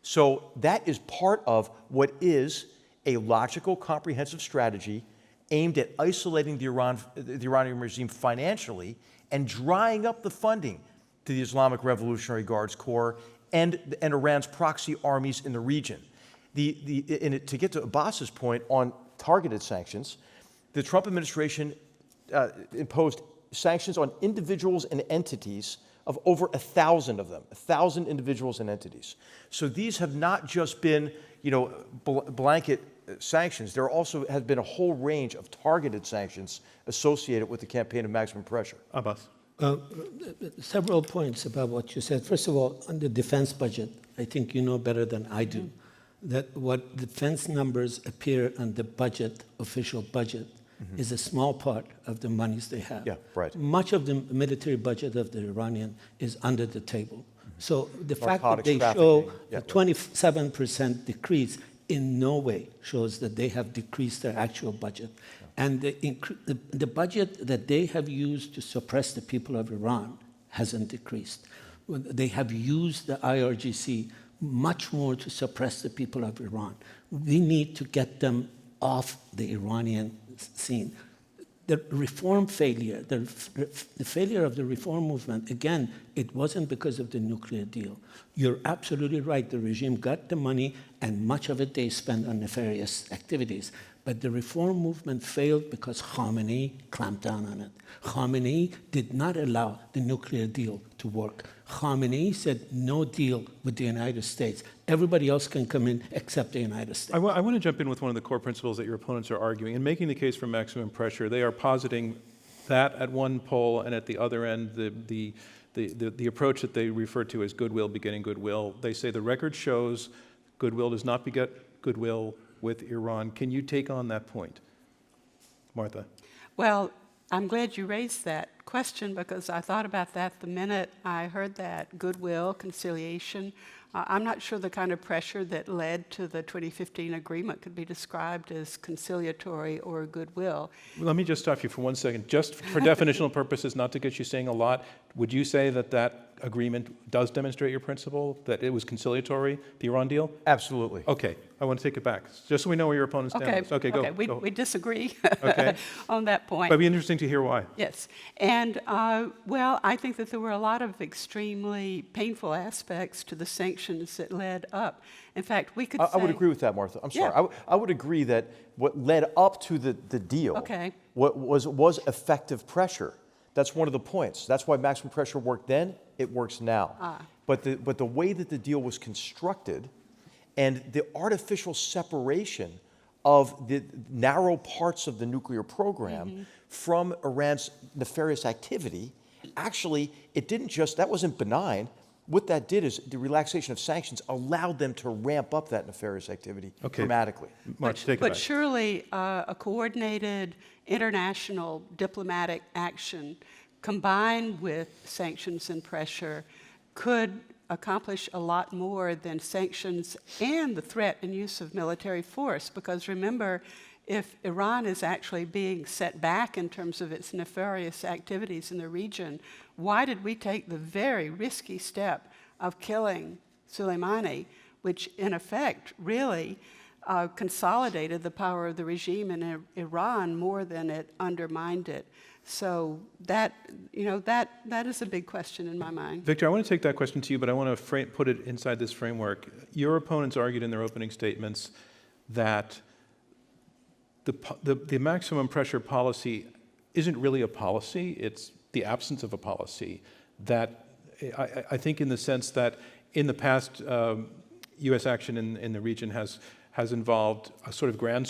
So that is part of what is a logical, comprehensive strategy aimed at isolating the Iranian regime financially and drying up the funding to the Islamic Revolutionary Guards Corps and Iran's proxy armies in the region. To get to Abbas's point on targeted sanctions, the Trump administration imposed sanctions on individuals and entities of over 1,000 of them, 1,000 individuals and entities. So these have not just been, blanket sanctions. There also has been a whole range of targeted sanctions associated with the campaign of maximum pressure. Abbas. Several points about what you said. First of all, on the defense budget, I think you know better than I do that what defense numbers appear on the budget, official budget, is a small part of the monies they have. Yeah, right. Much of the military budget of the Iranian is under the table. So the fact that Narcotics they trafficking, show yeah. a 27% decrease in no way shows that they have decreased their actual budget. And the budget that they have used to suppress the people of Iran hasn't decreased. They have used the IRGC much more to suppress the people of Iran. We need to get them off the Iranian scene. The reform failure, the failure of the reform movement, again, it wasn't because of the nuclear deal. You're absolutely right. The regime got the money, and much of it they spent on nefarious activities. But the reform movement failed because Khamenei clamped down on it. Khamenei did not allow the nuclear deal to work. Khamenei said no deal with the United States. Everybody else can come in except the United States. I want to jump in with one of the core principles that your opponents are arguing. In making the case for maximum pressure, they are positing that at one pole, and at the other end, the approach that they refer to as goodwill begetting goodwill. They say the record shows goodwill does not beget goodwill with Iran. Can you take on that point, Martha? Well, I'm glad you raised that question because I thought about that the minute I heard that goodwill, conciliation. I'm not sure the kind of pressure that led to the 2015 agreement could be described as conciliatory or goodwill. Let me just stop you for 1 second. Just for definitional purposes, not to get you saying a lot, would you say that that agreement does demonstrate your principle, that it was conciliatory, the Iran deal? Absolutely. Okay, I want to take it back, just so we know where your opponents stand. Okay, Go. we disagree Okay. on that point. But it'd be interesting to hear why. Yes. And, well, I think that there were a lot of extremely painful aspects to the sanctions that led up. In fact, we could say... I would agree with that, Martha. I'm sorry. Yeah. I would agree that what led up to the deal what was effective pressure. That's one of the points. That's why maximum pressure worked then. It works now. But the way that the deal was constructed and the artificial separation of the narrow parts of the nuclear program from Iran's nefarious activity, actually, it didn't just, that wasn't benign. What that did is the relaxation of sanctions allowed them to ramp up that nefarious activity dramatically. March, take it But back. surely a coordinated international diplomatic action combined with sanctions and pressure could accomplish a lot more than sanctions and the threat and use of military force. Because remember, if Iran is actually being set back in terms of its nefarious activities in the region, why did we take the very risky step of killing Soleimani, which in effect really consolidated the power of the regime in Iran more than it undermined it? So that is a big question in my mind. Victor, I want to take that question to you, but I want to put it inside this framework. Your opponents argued in their opening statements that the maximum pressure policy isn't really a policy, it's the absence of a policy. That I think in the sense that in the past, U.S. action in the region has involved a sort of grand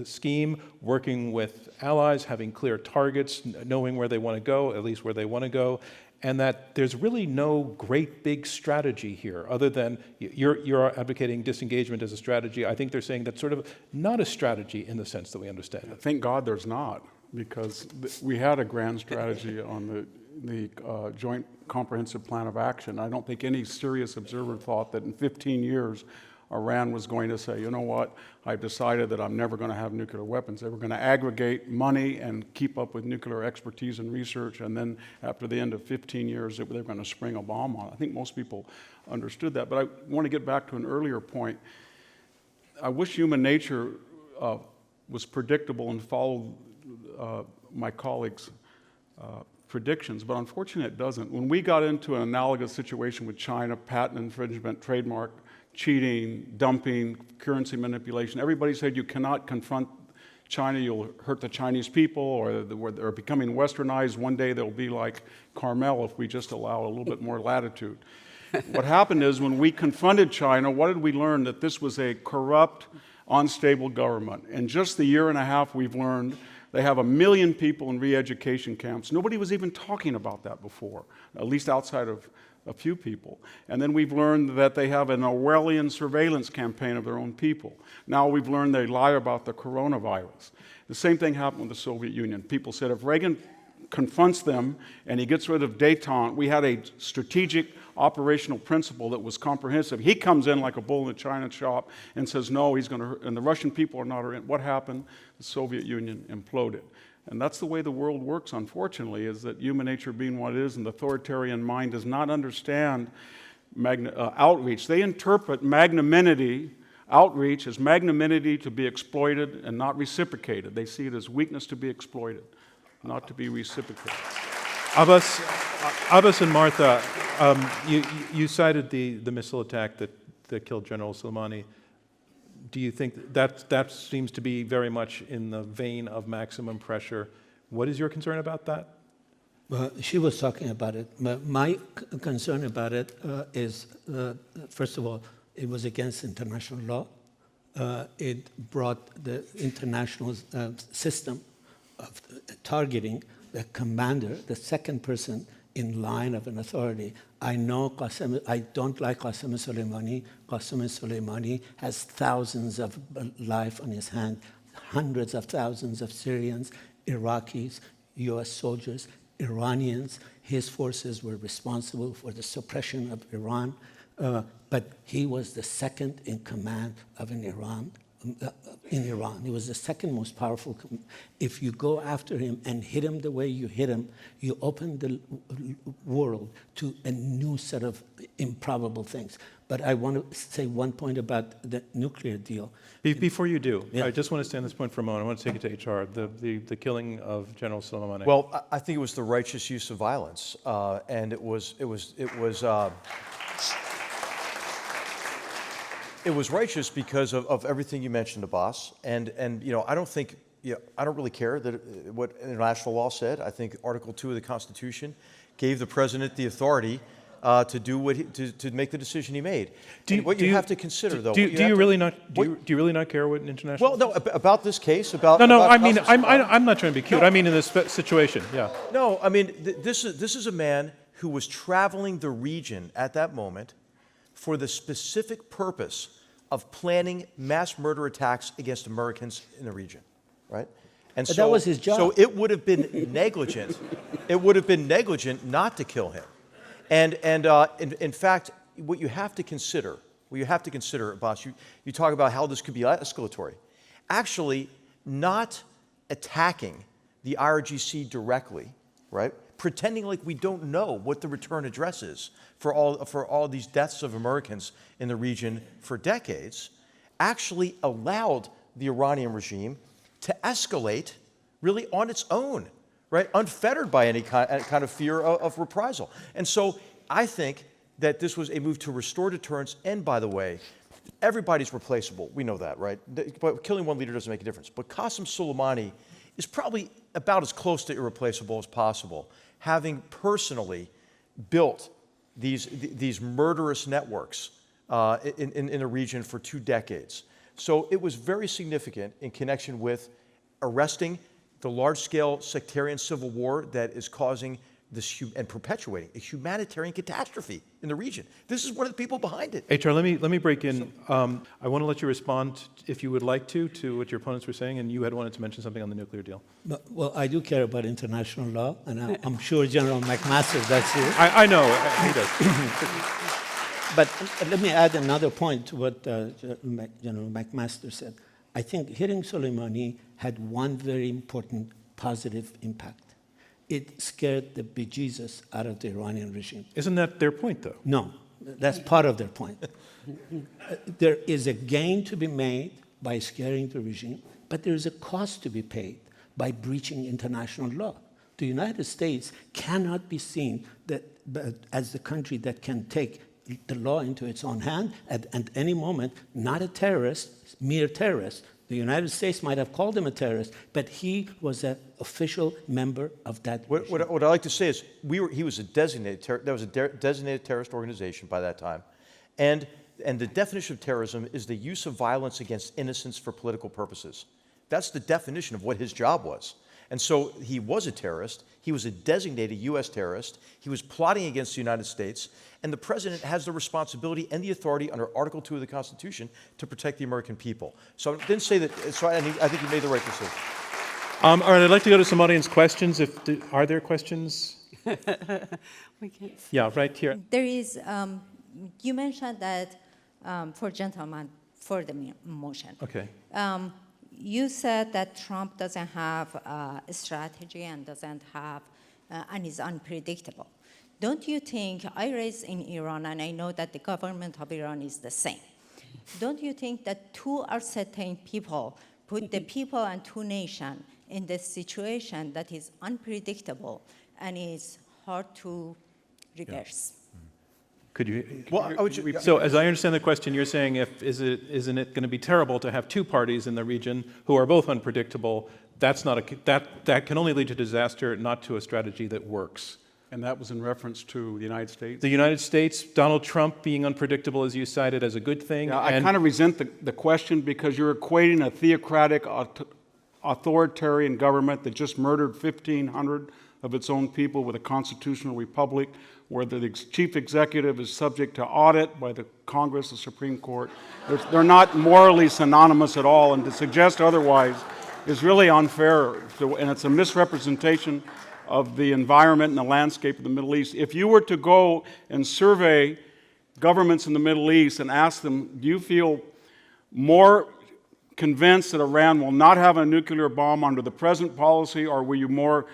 scheme, working with allies, having clear targets, knowing where they want to go, at least where they want to go, and that there's really no great big strategy here other than you're advocating disengagement as a strategy. I think they're saying that's sort of not a strategy in the sense that we understand it. Thank God there's not, because we had a grand strategy on the Joint Comprehensive Plan of Action. I don't think any serious observer thought that in 15 years Iran was going to say, you know what, I've decided that I'm never going to have nuclear weapons. They were going to aggregate money and keep up with nuclear expertise and research, and then after the end of 15 years, they were going to spring a bomb on it. I think most people understood that. But I want to get back to an earlier point. I wish human nature was predictable and followed my colleagues' predictions, but unfortunately it doesn't. When we got into an analogous situation with China, patent infringement, trademark cheating, dumping, currency manipulation, everybody said you cannot confront China, you'll hurt the Chinese people, or they're becoming westernized. One day they'll be like Carmel if we just allow a little bit more latitude. What happened is when we confronted China, what did we learn? That this was a corrupt, unstable government. In just the year and a half we've learned they have 1 million people in re-education camps. Nobody was even talking about that before, at least outside of a few people. And then we've learned that they have an Orwellian surveillance campaign of their own people. Now we've learned they lie about the coronavirus. The same thing happened with the Soviet Union. People said if Reagan confronts them and he gets rid of détente, we had a strategic operational principle that was comprehensive. He comes in like a bull in a china shop and says, no, he's going to, and the Russian people are not in. What happened? The Soviet Union imploded. And that's the way the world works, unfortunately, is that human nature being what it is, and the authoritarian mind does not understand outreach. They interpret magnanimity, outreach, as magnanimity to be exploited and not reciprocated. They see it as weakness to be exploited, not to be reciprocated. Abbas and Martha, you cited the missile attack that killed General Soleimani. Do you think that seems to be very much in the vein of maximum pressure? What is your concern about that? Well, she was talking about it. My concern about it is, first of all, it was against international law. It brought the international system of targeting the commander, the second person in line of an authority. I don't like Qassim Suleimani. Qassim Suleimani has thousands of lives on his hand, hundreds of thousands of Syrians, Iraqis, US soldiers, Iranians. His forces were responsible for the suppression of Iran, but he was the second in command of in Iran. He was the second most powerful. If you go after him and hit him the way you hit him, you open the world to a new set of improbable things. But I want to say one point about the nuclear deal. Before you do, Yeah. I just want to stay on this point for a moment. I want to take it to HR, the killing of General Soleimani. Well, I think it was the righteous use of violence, and it was righteous because of everything you mentioned, Abbas. And I don't think, I don't really care that what international law said. I think Article 2 of the Constitution gave the president the authority to do to make the decision he made. Do you have to consider, though? Do you really not care what international? Well, no, about this case, about No. about I mean, Qassim I'm not trying to be cute. No. I mean, in this situation, yeah. No, I mean, this is a man who was traveling the region at that moment for the specific purpose of planning mass murder attacks against Americans in the region, right? And But that was his job. So it would have been negligent. It would have been negligent not to kill him. And in fact, what you have to consider, Abbas, you talk about how this could be escalatory. Actually, not attacking the IRGC directly, right? Pretending like we don't know what the return address is for all these deaths of Americans in the region for decades, actually allowed the Iranian regime to escalate really on its own, right? Unfettered by any kind of fear of reprisal. And so I think that this was a move to restore deterrence. And by the way, everybody's replaceable. We know that, right? But killing one leader doesn't make a difference. But Qassim Suleimani is probably about as close to irreplaceable as possible, having personally built these murderous networks in the region for 2 decades. So it was very significant in connection with arresting the large-scale sectarian civil war that is causing this and perpetuating a humanitarian catastrophe in the region. This is one of the people behind it. HR, let me break in. I want to let you respond, if you would like to what your opponents were saying, and you had wanted to mention something on the nuclear deal. Well, I do care about international law, and I'm sure General McMaster does too. I know, he does. But let me add another point to what General McMaster said. I think hearing Soleimani had one very important positive impact. It scared the bejesus out of the Iranian regime. Isn't that their point, though? No, that's part of their point. There is a gain to be made by scaring the regime, but there is a cost to be paid by breaching international law. The United States cannot be seen as the country that can take the law into its own hand at any moment, not a terrorist, mere terrorist. The United States might have called him a terrorist, but he was an official member of that regime. What I like to say is he was a designated designated terrorist organization by that time, and the definition of terrorism is the use of violence against innocents for political purposes. That's the definition of what his job was. And so he was a terrorist. He was a designated U.S. terrorist. He was plotting against the United States. And the president has the responsibility and the authority under Article 2 of the Constitution to protect the American people. So I didn't say that. So I think you made the right decision. All right, I'd like to go to some audience questions. Are there questions? We can't. Yeah, right here. There is, you mentioned that for gentlemen, for the motion. Okay. You said that Trump doesn't have a strategy and doesn't have, and is unpredictable. Don't you think, I raised in Iran, and I know that the government of Iran is the same. Don't you think that two certain people put the people and two nations in this situation that is unpredictable and is hard to reverse? Yeah. Could you? Well, So, as I understand the question, you're saying, isn't it going to be terrible to have two parties in the region who are both unpredictable? That's not that can only lead to disaster, not to a strategy that works. And that was in reference to the United States? The United States, Donald Trump being unpredictable, as you cited, as a good thing. Yeah, I kind of resent the question because you're equating a theocratic, authoritarian government that just murdered 1,500 of its own people with a constitutional republic where the chief executive is subject to audit by the Congress, the Supreme Court. They're not morally synonymous at all, and to suggest otherwise is really unfair, and it's a misrepresentation of the environment and the landscape of the Middle East. If you were to go and survey governments in the Middle East and ask them, do you feel more convinced that Iran will not have a nuclear bomb under the present policy, or were you more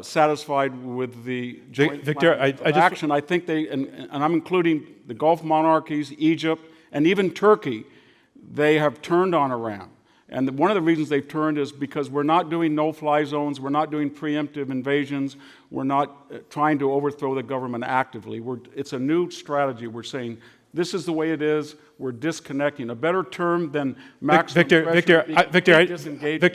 satisfied with the joint Victor, action? I think and I'm including the Gulf monarchies, Egypt, and even Turkey, they have turned on Iran. And one of the reasons they've turned is because we're not doing no-fly zones, we're not doing preemptive invasions, we're not trying to overthrow the government actively. It's a new strategy. We're saying, this is the way it is, we're disconnecting. A better term than maximum Victor,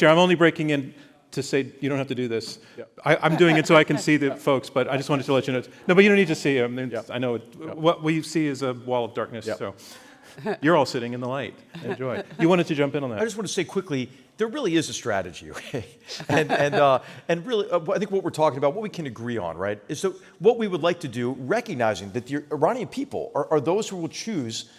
I'm only breaking in to say you don't have to do this. Yeah. I'm doing it so I can see the folks, but I just wanted to let you know. No, but you don't need to see them. I know what we see is a wall of darkness, so you're all sitting in the light. Enjoy. You wanted to jump in on that. I just want to say quickly, there really is a strategy, okay? And really, I think what we're talking about, what we can agree on, right, is that what we would like to do, recognizing that the Iranian people are those who will choose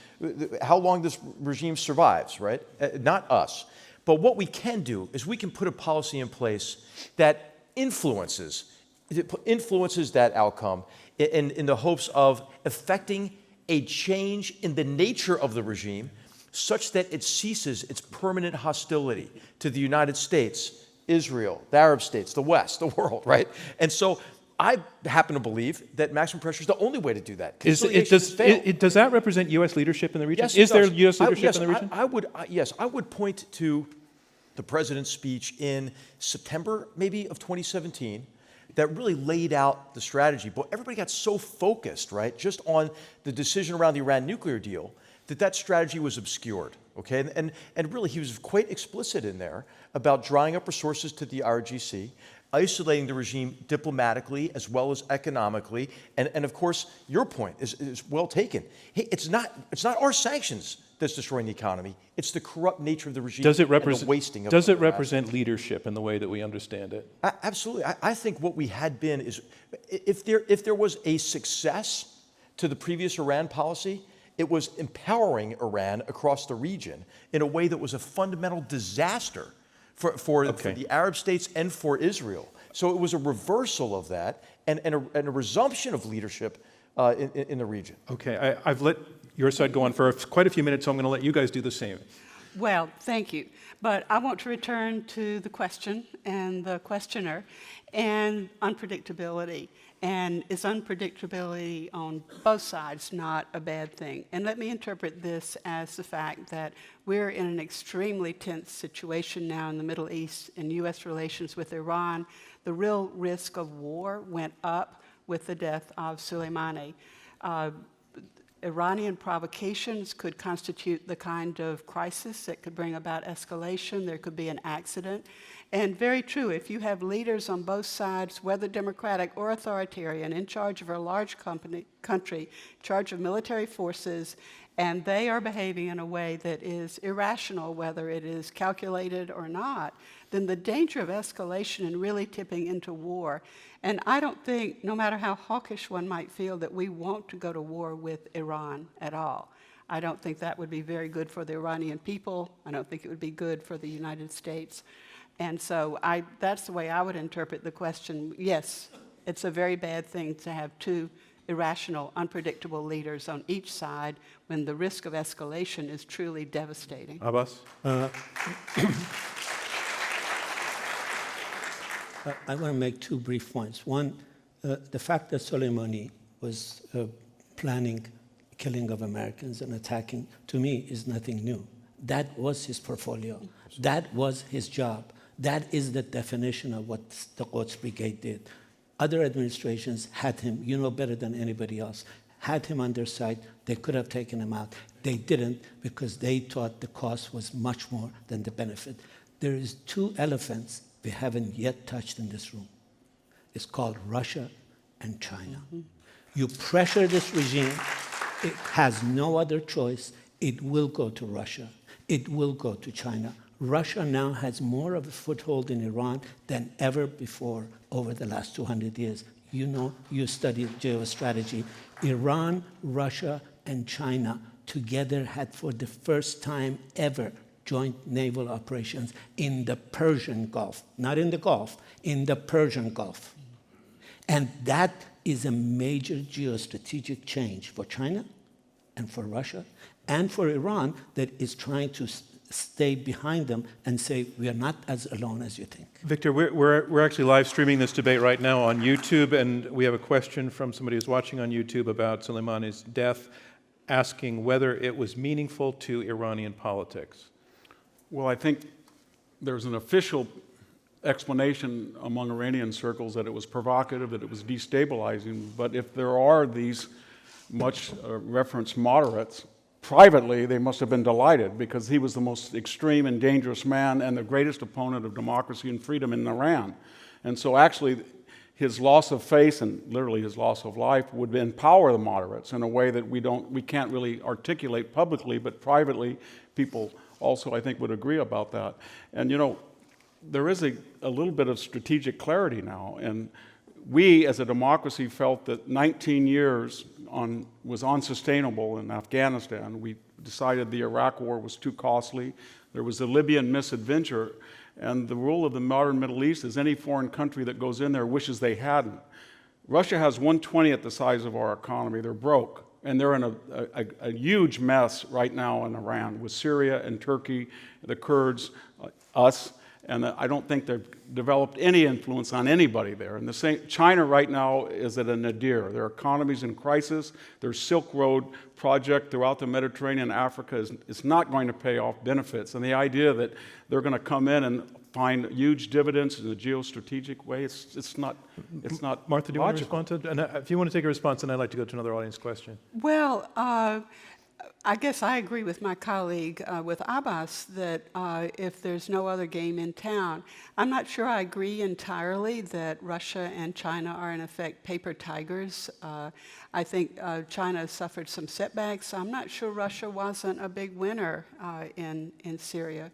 how long this regime survives, right? Not us. But what we can do is we can put a policy in place that influences that outcome in the hopes of effecting a change in the nature of the regime such that it ceases its permanent hostility to the United States, Israel, the Arab states, the West, the world, right? And so I happen to believe that maximum pressure is the only way to do that. Does that represent U.S. leadership in the region? Yes, is there U.S. leadership in the region? I would point to the president's speech in September, maybe, of 2017, that really laid out the strategy. But everybody got so focused, right, just on the decision around the Iran nuclear deal, that strategy was obscured, okay? And really, he was quite explicit in there about drying up resources to the IRGC, isolating the regime diplomatically as well as economically. And of course, your point is well taken. Hey, it's not our sanctions that's destroying the economy. It's the corrupt nature of the regime Does it and the represent, wasting of does it other represent leadership in the way that we understand it? Absolutely. I think what we had been is, if there was a success to the previous Iran policy, it was empowering Iran across the region in a way that was a fundamental disaster for the Arab states and for Israel. So it was a reversal of that and a resumption of leadership in the region. Okay, I've let your side go on for quite a few minutes, so I'm going to let you guys do the same. Well, thank you. But I want to return to the question and the questioner and unpredictability. And is unpredictability on both sides not a bad thing? And let me interpret this as the fact that we're in an extremely tense situation now in the Middle East in U.S. relations with Iran. The real risk of war went up with the death of Soleimani. Iranian provocations could constitute the kind of crisis that could bring about escalation. There could be an accident. And very true, if you have leaders on both sides, whether democratic or authoritarian, in charge of a large country, in charge of military forces, and they are behaving in a way that is irrational, whether it is calculated or not, then the danger of escalation and really tipping into war. And I don't think, no matter how hawkish one might feel, that we want to go to war with Iran at all. I don't think that would be very good for the Iranian people. I don't think it would be good for the United States. And so that's the way I would interpret the question. Yes, it's a very bad thing to have two irrational, unpredictable leaders on each side when the risk of escalation is truly devastating. Abbas? I want to make two brief points. One, the fact that Soleimani was planning killing of Americans and attacking, to me, is nothing new. That was his portfolio. That was his job. That is the definition of what the Quds Brigade did. Other administrations had him, you know better than anybody else, had him on their side. They could have taken him out. They didn't because they thought the cost was much more than the benefit. There is two elephants we haven't yet touched in this room. It's called Russia and China. Mm-hmm. You pressure this regime, it has no other choice. It will go to Russia. It will go to China. Russia now has more of a foothold in Iran than ever before over the last 200 years. You know, you studied geostrategy. Iran, Russia, and China together had, for the first time ever, joint naval operations in the Persian Gulf. Not in the Gulf, in the Persian Gulf. And that is a major geostrategic change for China and for Russia and for Iran that is trying to stay behind them and say, we are not as alone as you think. Victor, we're actually live streaming this debate right now on YouTube, and we have a question from somebody who's watching on YouTube about Soleimani's death, asking whether it was meaningful to Iranian politics. Well, I think there's an official explanation among Iranian circles that it was provocative, that it was destabilizing, but if there are these much referenced moderates, privately, they must have been delighted because he was the most extreme and dangerous man and the greatest opponent of democracy and freedom in Iran. And so actually, his loss of face and literally his loss of life would empower the moderates in a way that we can't really articulate publicly, but privately, people also, I think, would agree about that. And you know, there is a little bit of strategic clarity now. And we, as a democracy, felt that 19 years was unsustainable in Afghanistan. We decided the Iraq war was too costly. There was the Libyan misadventure. And the rule of the modern Middle East is any foreign country that goes in there wishes they hadn't. Russia has 1/20th the size of our economy. They're broke. And they're in a huge mess right now in Iran with Syria and Turkey, the Kurds, us. And I don't think they've developed any influence on anybody there. And China right now is at a nadir. Their economy's in crisis. Their Silk Road project throughout the Mediterranean, Africa, is not going to pay off benefits. And the idea that they're going to come in and find huge dividends in a geostrategic way, it's not Martha, do you want to logical. respond to? And if you want to take a response, then I'd like to go to another audience question. Well, I guess I agree with my colleague, with Abbas, that if there's no other game in town, I'm not sure I agree entirely that Russia and China are in effect paper tigers. I think China suffered some setbacks. I'm not sure Russia wasn't a big winner in Syria.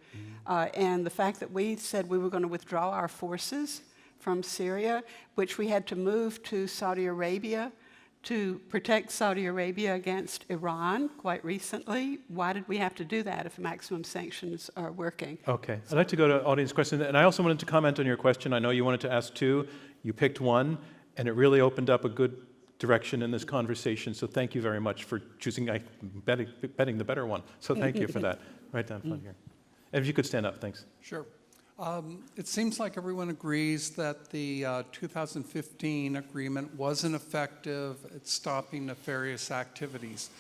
And the fact that we said we were going to withdraw our forces from Syria, which we had to move to Saudi Arabia to protect Saudi Arabia against Iran quite recently. Why did we have to do that if maximum sanctions are working? Okay. I'd like to go to audience questions. And I also wanted to comment on your question. I know you wanted to ask two. You picked one, and it really opened up a good direction in this conversation. So thank you very much for choosing, betting the better one. So thank you for that. Right down front here. And if you could stand up, thanks. Sure. It seems like everyone agrees that the 2015 agreement wasn't effective at stopping nefarious activities.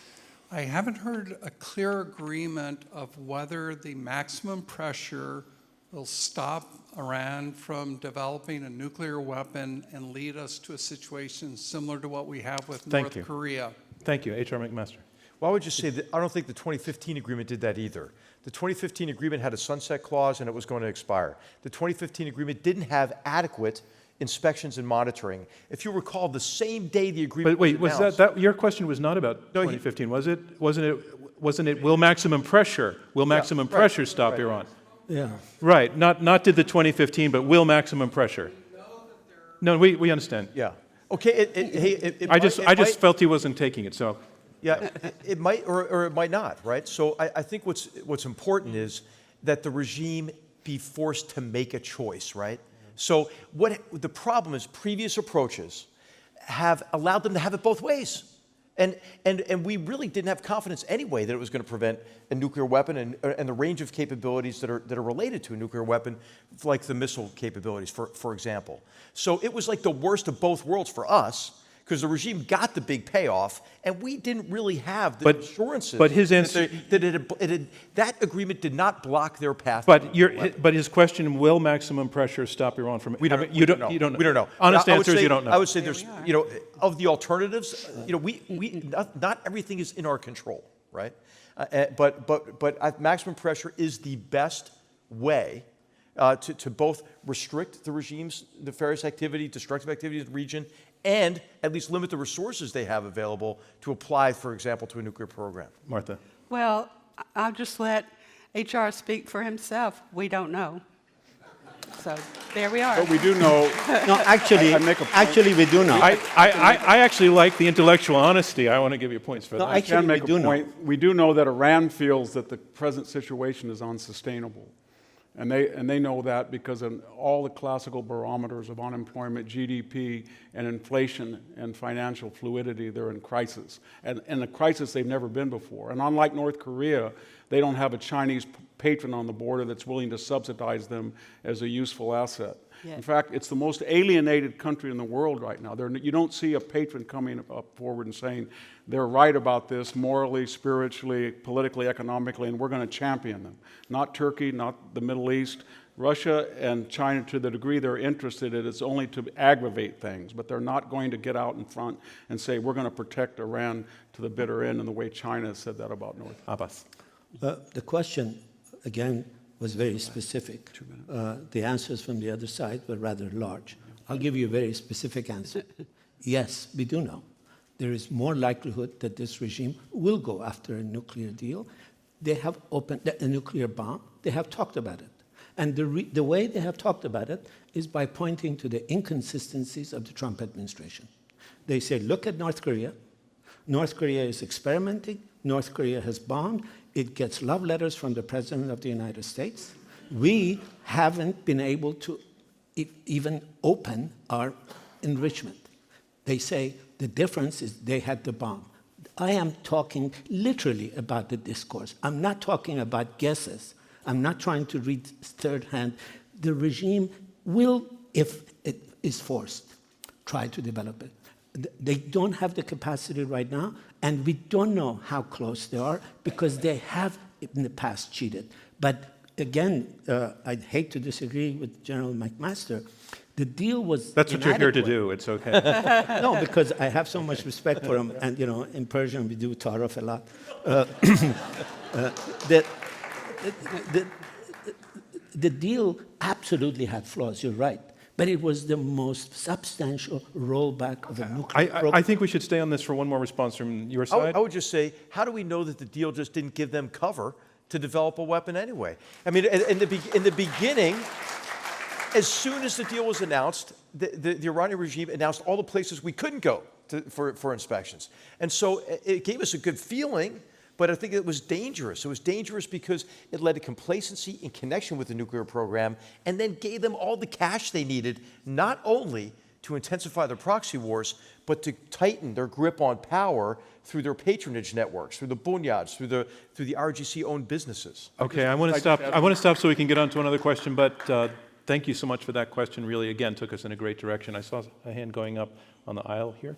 I haven't heard a clear agreement of whether the maximum pressure will stop Iran from developing a nuclear weapon and lead us to a situation similar to what we have with North Korea. Thank you. H.R. McMaster. Well, I would just say that I don't think the 2015 agreement did that either. The 2015 agreement had a sunset clause and it was going to expire. The 2015 agreement didn't have adequate inspections and monitoring. If you recall, the same day the agreement But wait, was was announced, that your question was not about 2015, was it? Wasn't it will maximum pressure stop Iran? Yeah. Right, not did the 2015, but will maximum pressure. No, we understand. Yeah. Okay. I just felt he wasn't taking it, so. Yeah, it might or it might not, right? So I think what's important is that the regime be forced to make a choice, right? So what the problem is, previous approaches have allowed them to have it both ways. And we really didn't have confidence anyway that it was going to prevent a nuclear weapon and the range of capabilities that are related to a nuclear weapon, like the missile capabilities, for example. So it was like the worst of both worlds for us, because the regime got the big payoff, and we didn't really have the assurances. But his answer, that agreement did not block their path. But his question: will maximum pressure stop Iran from? We don't know. We don't know. Honest answer is you don't know. I would say there's, of the alternatives, not everything is in our control, right? But maximum pressure is the best way to both restrict the regime's nefarious activity, destructive activity in the region, and at least limit the resources they have available to apply, for example, to a nuclear program. Martha. Well, I'll just let HR speak for himself. We don't know. So there we are. But we do know. No, actually, we do know. I actually like the intellectual honesty. I want to give you points for that. I can make a point. We do know that Iran feels that the present situation is unsustainable. And they know that because in all the classical barometers of unemployment, GDP, and inflation and financial fluidity, they're in crisis. And in a crisis they've never been before. And unlike North Korea, they don't have a Chinese patron on the border that's willing to subsidize them as a useful asset. Yeah. In fact, it's the most alienated country in the world right now. You don't see a patron coming up forward and saying, they're right about this morally, spiritually, politically, economically, and we're going to champion them. Not Turkey, not the Middle East. Russia and China, to the degree they're interested in it, is only to aggravate things, but they're not going to get out in front and say, we're going to protect Iran to the bitter end in the way China has said that about North. Abbas. The question, again, was very specific. The answers from the other side were rather large. I'll give you a very specific answer. Yes, we do know. There is more likelihood that this regime will go after a nuclear deal. They have opened a nuclear bomb. They have talked about it. And the way they have talked about it is by pointing to the inconsistencies of the Trump administration. They say, look at North Korea. North Korea is experimenting. North Korea has bombed. It gets love letters from the President of the United States. We haven't been able to even open our enrichment. They say the difference is they had the bomb. I am talking literally about the discourse. I'm not talking about guesses. I'm not trying to read third hand. The regime will, if it is forced, try to develop it. They don't have the capacity right now, and we don't know how close they are because they have in the past cheated. But again, I'd hate to disagree with General McMaster. The deal was That's what you're here to inadequate. do. It's okay. No, because I have so much respect for him, and in Persian we do taraf a lot. The deal absolutely had flaws. You're right, but it was the most substantial rollback of a nuclear program. I think we should stay on this for one more response from your side. I would just say, how do we know that the deal just didn't give them cover to develop a weapon anyway? I mean, in the beginning, as soon as the deal was announced, the Iranian regime announced all the places we couldn't go for inspections. And so it gave us a good feeling, but I think it was dangerous. It was dangerous because it led to complacency in connection with the nuclear program and then gave them all the cash they needed, not only to intensify their proxy wars, but to tighten their grip on power through their patronage networks, through the bunyads, through the RGC-owned businesses. Okay, I want to stop. I want to stop so we can get on to another question, but thank you so much for that question. Really, again, took us in a great direction. I saw a hand going up on the aisle here.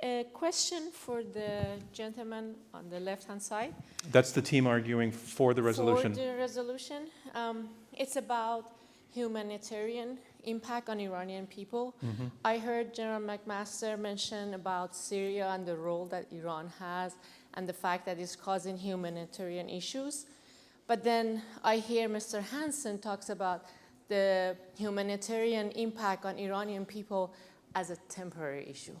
A question for the gentleman on the left-hand side. That's the team arguing for the resolution. For the resolution, it's about humanitarian impact on Iranian people. I heard General McMaster mention about Syria and the role that Iran has and the fact that it's causing humanitarian issues. But then I hear Mr. Hansen talks about the humanitarian impact on Iranian people as a temporary issue.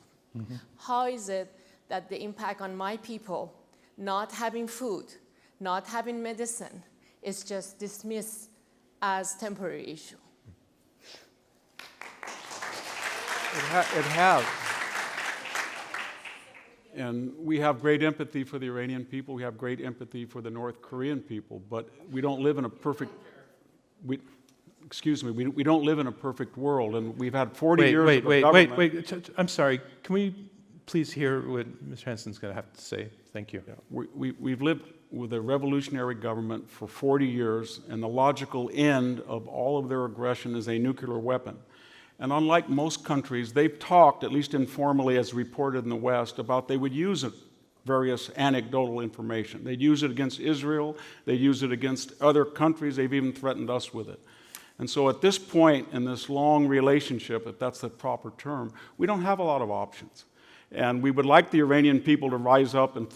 How is it that the impact on my people, not having food, not having medicine, is just dismissed as temporary issue? It has. And we have great empathy for the Iranian people. We have great empathy for the North Korean people. But we don't live in a perfect. We don't live in a perfect world, and we've had 40 years of government. Wait. I'm sorry. Can we please hear what Mr. Hansen's going to have to say? Thank you. Yeah. We've lived with a revolutionary government for 40 years, and the logical end of all of their aggression is a nuclear weapon. And unlike most countries, they've talked, at least informally as reported in the West, about they would use various anecdotal information. They'd use it against Israel. They'd use it against other countries. They've even threatened us with it. And so at this point in this long relationship, if that's the proper term, we don't have a lot of options. And we would like the Iranian people to rise up and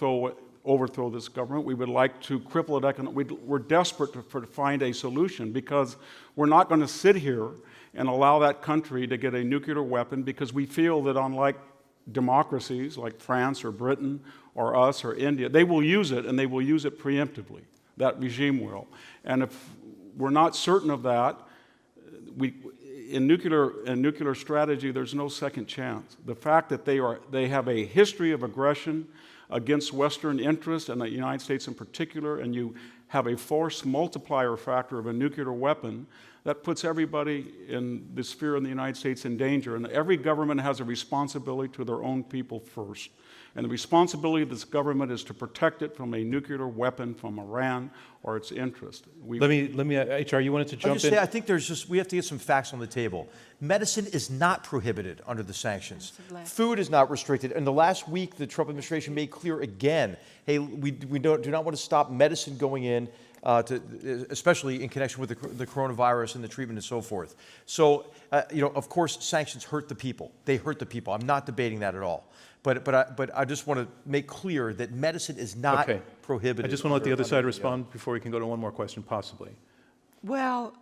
overthrow this government. We would like to cripple it economically. We're desperate to find a solution because we're not going to sit here and allow that country to get a nuclear weapon because we feel that unlike democracies like France or Britain or us or India, they will use it and they will use it preemptively. That regime will. And if we're not certain of that, in nuclear strategy, there's no second chance. The fact that they have a history of aggression against Western interests and the United States in particular, and you have a force multiplier factor of a nuclear weapon, that puts everybody in the sphere in the United States in danger. And every government has a responsibility to their own people first. And the responsibility of this government is to protect it from a nuclear weapon from Iran or its interest. Let me, HR, you wanted to jump in? I think we have to get some facts on the table. Medicine is not prohibited under the sanctions. Food is not restricted. And the last week, the Trump administration made clear again, hey, we do not want to stop medicine going in, especially in connection with the coronavirus and the treatment and so forth. So, of course, sanctions hurt the people. They hurt the people. I'm not debating that at all. But I just want to make clear that medicine is not prohibited. I just want to let the other side respond before we can go to one more question, possibly. Well,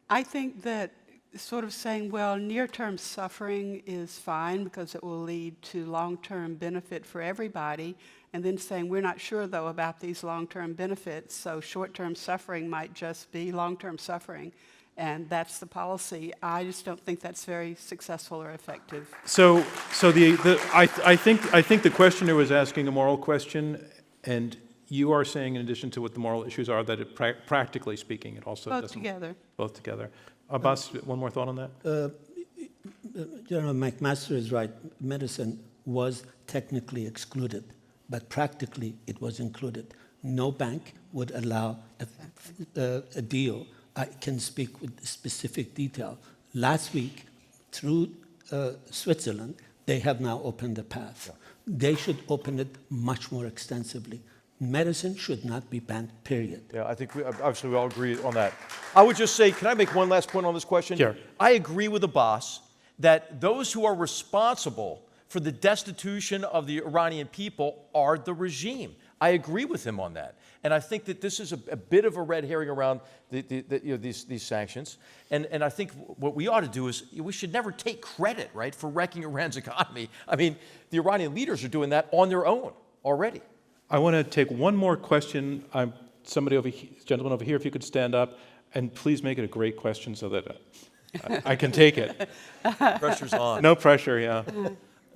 I think that sort of saying, well, near-term suffering is fine because it will lead to long-term benefit for everybody, and then saying we're not sure, though, about these long-term benefits, so short-term suffering might just be long-term suffering. And that's the policy. I just don't think that's very successful or effective. So I think the questioner was asking a moral question, and you are saying, in addition to what the moral issues are, that practically speaking, it also Both doesn't. together. Both together. Abbas, one more thought on that? General McMaster is right. Medicine was technically excluded, but practically it was included. No bank would allow a deal. I can speak with specific detail. Last week, through Switzerland, they have now opened the path. They should open it much more extensively. Medicine should not be banned, period. Yeah, I think obviously we all agree on that. I would just say, can I make one last point on this question? Sure. I agree with Abbas that those who are responsible for the destitution of the Iranian people are the regime. I agree with him on that. And I think that this is a bit of a red herring around these sanctions. And I think what we ought to do is we should never take credit, right, for wrecking Iran's economy. I mean, the Iranian leaders are doing that on their own already. I want to take one more question. Somebody over here, gentleman over here, if you could stand up, and please make it a great question so that I can take it. Pressure's on. No pressure, yeah.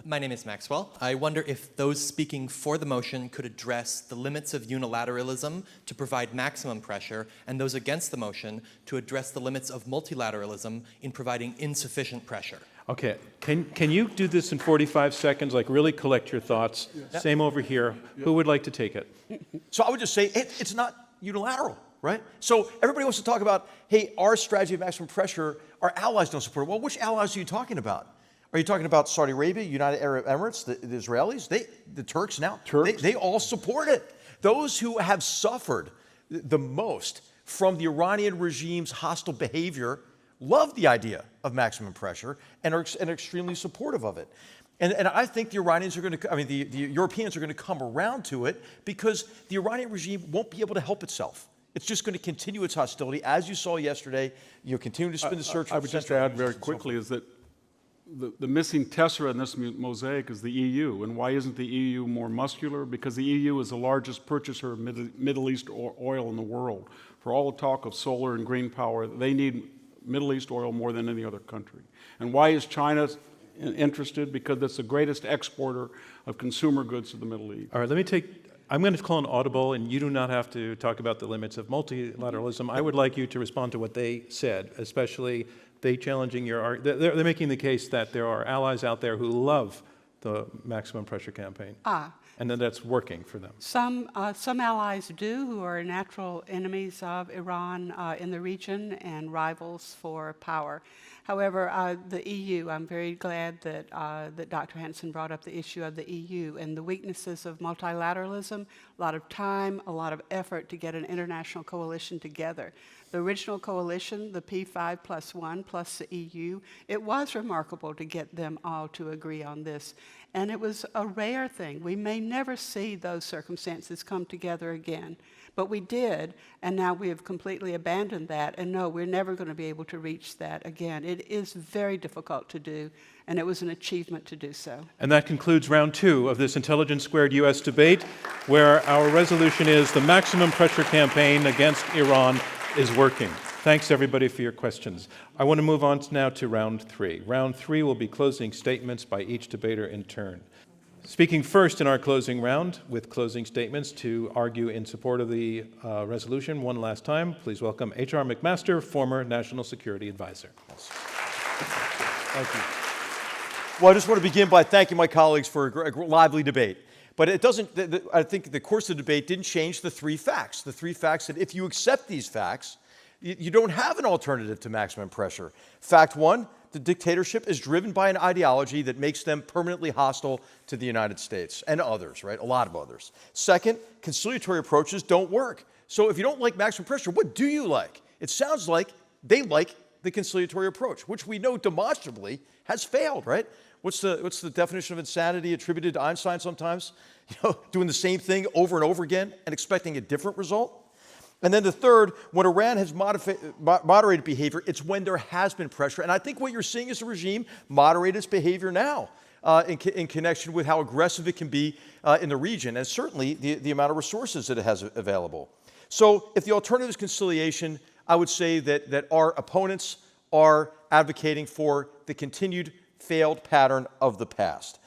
My name is Maxwell. I wonder if those speaking for the motion could address the limits of unilateralism to provide maximum pressure, and those against the motion to address the limits of multilateralism in providing insufficient pressure. Okay, can you do this in 45 seconds, like really collect your thoughts? Yes. Same over here. Yep. Who would like to take it? So I would just say it's not unilateral, right? So everybody wants to talk about, hey, our strategy of maximum pressure, our allies don't support it. Well, which allies are you talking about? Are you talking about Saudi Arabia, United Arab Emirates, the Israelis, the Turks now? They all support it. Those who have suffered the most from the Iranian regime's hostile behavior love the idea of maximum pressure and are extremely supportive of it. And I think the Iranians are going to, the Europeans are going to come around to it because the Iranian regime won't be able to help itself. It's just going to continue its hostility. As you saw yesterday, you'll continue to spin the search. I would just add very quickly is that the missing tessera in this mosaic is the EU. And why isn't the EU more muscular? Because the EU is the largest purchaser of Middle East oil in the world. For all the talk of solar and green power, they need Middle East oil more than any other country. And why is China interested? Because it's the greatest exporter of consumer goods to the Middle East. All right, I'm going to call an audible, and you do not have to talk about the limits of multilateralism. I would like you to respond to what they said, especially they challenging your, they're making the case that there are allies out there who love the maximum pressure campaign. And then that's working for them. Some allies do, who are natural enemies of Iran in the region and rivals for power. However, the EU, I'm very glad that Dr. Hansen brought up the issue of the EU and the weaknesses of multilateralism, a lot of time, a lot of effort to get an international coalition together. The original coalition, the P5+1 plus the EU, it was remarkable to get them all to agree on this. And it was a rare thing. We may never see those circumstances come together again. But we did, and now we have completely abandoned that. And no, we're never going to be able to reach that again. It is very difficult to do, and it was an achievement to do so. And that concludes round 2 of this Intelligence Squared U.S. debate, where our resolution is the maximum pressure campaign against Iran is working. Thanks, everybody, for your questions. I want to move on now to round 3. Round 3 will be closing statements by each debater in turn. Speaking first in our closing round with closing statements to argue in support of the resolution one last time, please welcome H.R. McMaster, former National Security Advisor. Thank you. Well, I just want to begin by thanking my colleagues for a lively debate. But it doesn't, I think the course of the debate didn't change the 3 facts. The 3 facts that if you accept these facts, you don't have an alternative to maximum pressure. Fact 1, the dictatorship is driven by an ideology that makes them permanently hostile to the United States and others, right? A lot of others. Second, conciliatory approaches don't work. So if you don't like maximum pressure, what do you like? It sounds like they like the conciliatory approach, which we know demonstrably has failed, right? What's the definition of insanity attributed to Einstein sometimes? Doing the same thing over and over again and expecting a different result? And then the third, when Iran has moderated behavior, it's when there has been pressure. And I think what you're seeing is the regime moderate its behavior now in connection with how aggressive it can be in the region, and certainly the amount of resources that it has available. So if the alternative is conciliation, I would say that our opponents are advocating for the continued failed pattern of the past.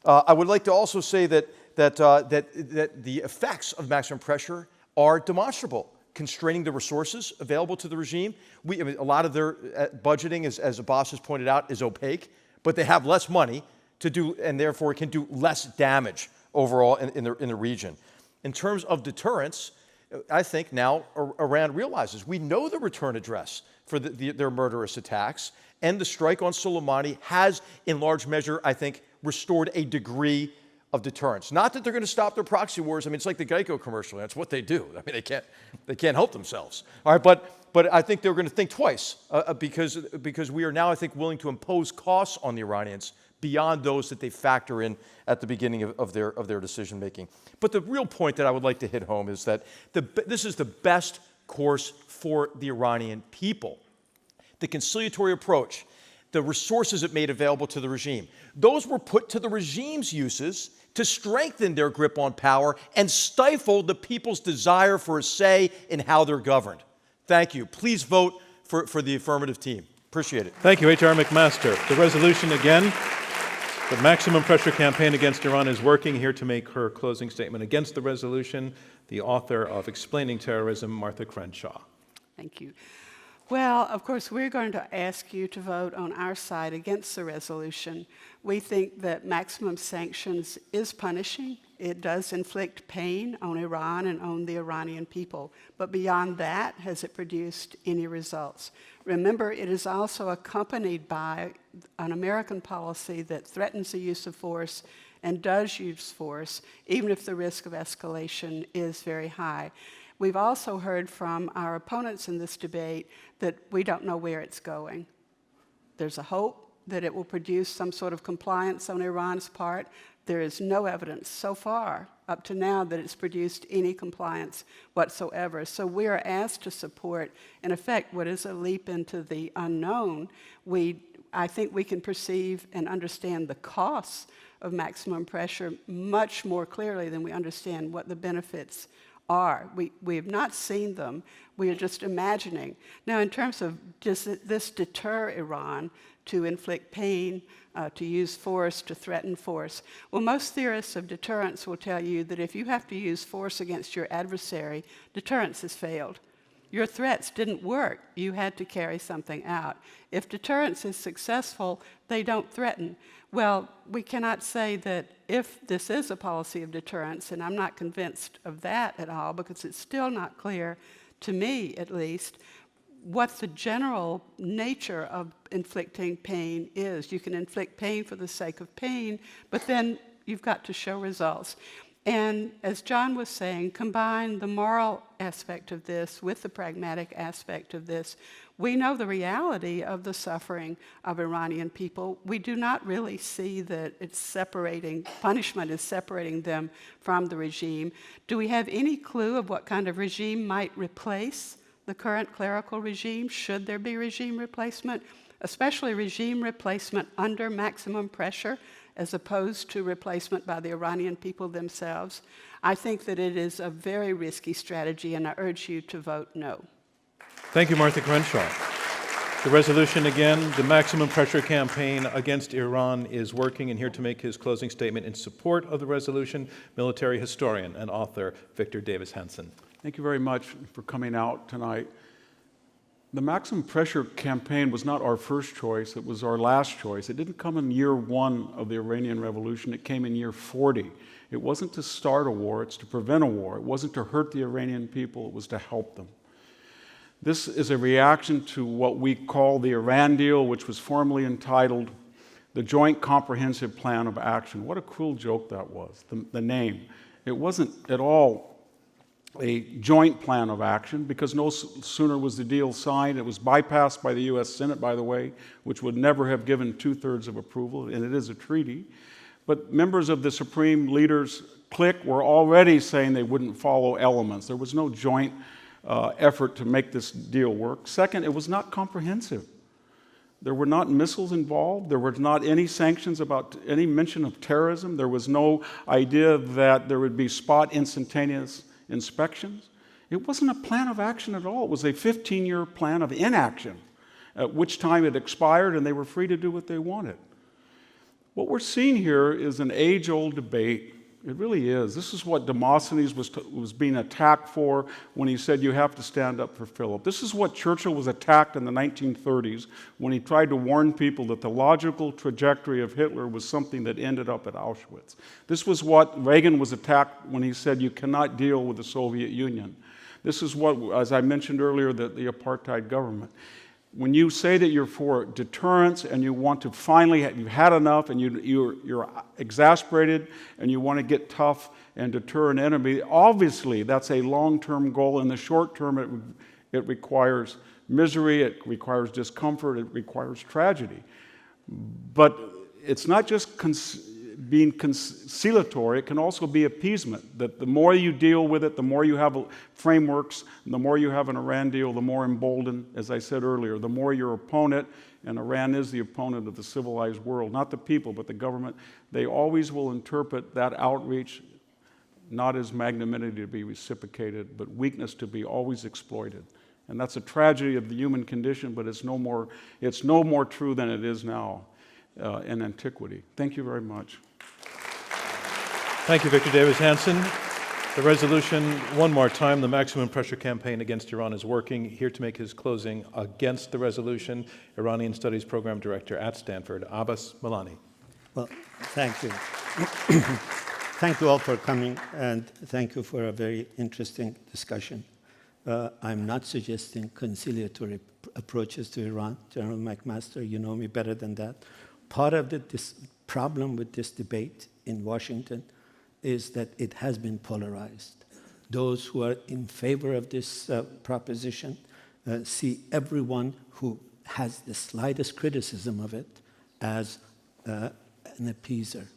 I would like to also say that the effects of maximum pressure are demonstrable, constraining the resources available to the regime. A lot of their budgeting, as Abbas has pointed out, is opaque, but they have less money to do, and therefore can do less damage overall in the region. In terms of deterrence, I think now Iran realizes we know the return address for their murderous attacks, and the strike on Soleimani has, in large measure, I think, restored a degree of deterrence. Not that they're going to stop their proxy wars. I mean, it's like the Geico commercial. That's what they do. I mean, they can't help themselves. All right, but I think they're going to think twice because we are now, I think, willing to impose costs on the Iranians beyond those that they factor in at the beginning of their decision making. But the real point that I would like to hit home is that this is the best course for the Iranian people. The conciliatory approach, the resources it made available to the regime, those were put to the regime's uses to strengthen their grip on power and stifle the people's desire for a say in how they're governed. Thank you. Please vote for the affirmative team. Appreciate it. Thank you, H.R. McMaster. The resolution again, the maximum pressure campaign against Iran is working. Here to make her closing statement against the resolution, the author of Explaining Terrorism, Martha Crenshaw. Thank you. Well, of course, we're going to ask you to vote on our side against the resolution. We think that maximum sanctions is punishing. It does inflict pain on Iran and on the Iranian people. But beyond that, has it produced any results? Remember, it is also accompanied by an American policy that threatens the use of force and does use force, even if the risk of escalation is very high. We've also heard from our opponents in this debate that we don't know where it's going. There's a hope that it will produce some sort of compliance on Iran's part. There is no evidence so far, up to now, that it's produced any compliance whatsoever. So we are asked to support, in effect, what is a leap into the unknown. I think we can perceive and understand the costs of maximum pressure much more clearly than we understand what the benefits are. We have not seen them. We are just imagining. Now, in terms of does this deter Iran to inflict pain, to use force, to threaten force? Well, most theorists of deterrence will tell you that if you have to use force against your adversary, deterrence has failed. Your threats didn't work. You had to carry something out. If deterrence is successful, they don't threaten. Well, we cannot say that if this is a policy of deterrence, and I'm not convinced of that at all, because it's still not clear, to me at least, what the general nature of inflicting pain is. You can inflict pain for the sake of pain, but then you've got to show results. And as John was saying, combine the moral aspect of this with the pragmatic aspect of this. We know the reality of the suffering of Iranian people. We do not really see that punishment is separating them from the regime. Do we have any clue of what kind of regime might replace the current clerical regime? Should there be regime replacement, especially regime replacement under maximum pressure, as opposed to replacement by the Iranian people themselves? I think that it is a very risky strategy, and I urge you to vote no. Thank you, Martha Crenshaw. The resolution again, the maximum pressure campaign against Iran is working, and here to make his closing statement in support of the resolution, military historian and author Victor Davis Hanson. Thank you very much for coming out tonight. The maximum pressure campaign was not our first choice, it was our last choice. It didn't come in year 1 of the Iranian Revolution, it came in year 40. It wasn't to start a war, it's to prevent a war. It wasn't to hurt the Iranian people, it was to help them. This is a reaction to what we call the Iran deal, which was formerly entitled the Joint Comprehensive Plan of Action. What a cruel joke that was, the name. It wasn't at all a joint plan of action, because no sooner was the deal signed, it was bypassed by the U.S. Senate, by the way, which would never have given 2/3 of approval, and it is a treaty. But members of the Supreme Leaders' clique were already saying they wouldn't follow elements. There was no joint effort to make this deal work. Second, it was not comprehensive. There were not missiles involved. There were not any sanctions about any mention of terrorism. There was no idea that there would be spot instantaneous inspections. It wasn't a plan of action at all. It was a 15-year plan of inaction, at which time it expired and they were free to do what they wanted. What we're seeing here is an age-old debate. It really is. This is what Demosthenes was being attacked for when he said you have to stand up for Philip. This is what Churchill was attacked in the 1930s when he tried to warn people that the logical trajectory of Hitler was something that ended up at Auschwitz. This was what Reagan was attacked when he said you cannot deal with the Soviet Union. This is what, as I mentioned earlier, the apartheid government. when you say that you're for deterrence and you want to finally, you've had enough and you're exasperated and you want to get tough and deter an enemy, obviously that's a long-term goal. In the short term, it requires misery, it requires discomfort, it requires tragedy. But it's not just being conciliatory, it can also be appeasement. That the more you deal with it, the more you have frameworks, and the more you have an Iran deal, the more emboldened, as I said earlier, the more your opponent, and Iran is the opponent of the civilized world, not the people, but the government, they always will interpret that outreach not as magnanimity to be reciprocated, but weakness to be always exploited. And that's a tragedy of the human condition, but it's no more true than it is now in antiquity. Thank you very much. Thank you, Victor Davis Hanson. The resolution, one more time, the maximum pressure campaign against Iran is working. Here to make his closing against the resolution, Iranian Studies Program Director at Stanford, Abbas Milani. Well, thank you. Thank you all for coming, and thank you for a very interesting discussion. I'm not suggesting conciliatory approaches to Iran. General McMaster, you know me better than that. Part of this problem with this debate in Washington is that it has been polarized. Those who are in favor of this proposition see everyone who has the slightest criticism of it as an appeaser,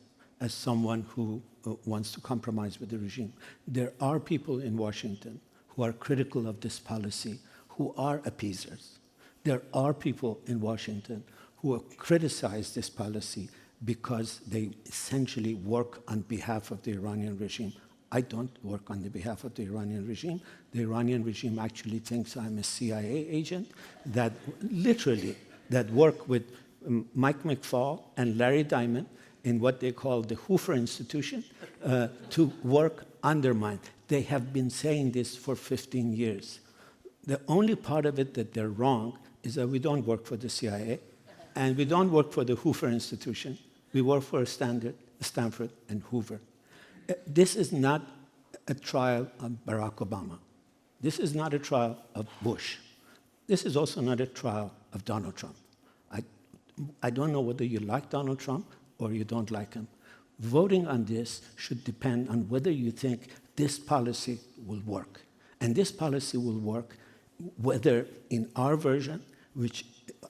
as someone who wants to compromise with the regime. There are people in Washington who are critical of this policy who are appeasers. There are people in Washington who criticize this policy because they essentially work on behalf of the Iranian regime. I don't work on the behalf of the Iranian regime. The Iranian regime actually thinks I'm a CIA agent that literally work with Mike McFaul and Larry Diamond in what they call the Hoover Institution to work undermine. They have been saying this for 15 years. The only part of it that they're wrong is that we don't work for the CIA and we don't work for the Hoover Institution. We work for Stanford and Hoover. This is not a trial of Barack Obama. This is not a trial of Bush. This is also not a trial of Donald Trump. I don't know whether you like Donald Trump or you don't like him. Voting on this should depend on whether you think this policy will work. And this policy will work whether in our version, which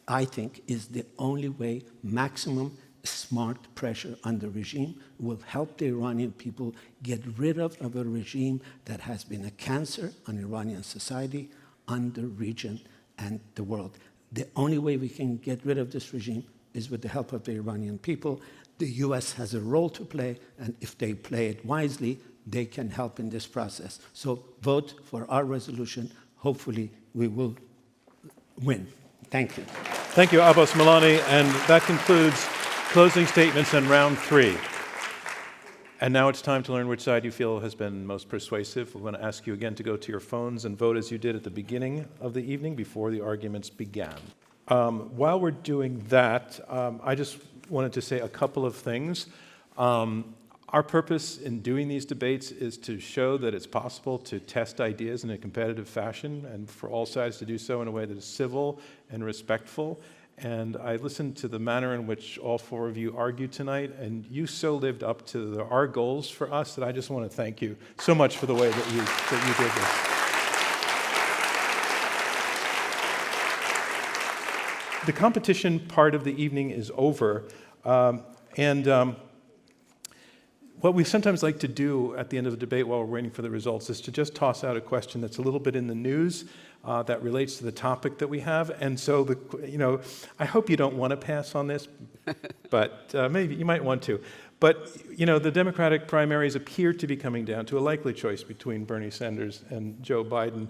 I think is the only way maximum smart pressure on the regime will help the Iranian people get rid of a regime that has been a cancer on Iranian society, on the region, and the world. The only way we can get rid of this regime is with the help of the Iranian people. The US has a role to play, and if they play it wisely, they can help in this process. So vote for our resolution. Hopefully, we will win. Thank you. Thank you, Abbas Milani. And that concludes closing statements in round 3. And now it's time to learn which side you feel has been most persuasive. We're going to ask you again to go to your phones and vote as you did at the beginning of the evening before the arguments began. While we're doing that, I just wanted to say a couple of things. Our purpose in doing these debates is to show that it's possible to test ideas in a competitive fashion and for all sides to do so in a way that is civil and respectful. And I listened to the manner in which all 4 of you argued tonight, and you so lived up to our goals for us that I just want to thank you so much for the way that you did this. The competition part of the evening is over, what we sometimes like to do at the end of the debate while we're waiting for the results is to just toss out a question that's a little bit in the news that relates to the topic that we have. And so, I hope you don't want to pass on this, but maybe you might want to. But, the Democratic primaries appear to be coming down to a likely choice between Bernie Sanders and Joe Biden.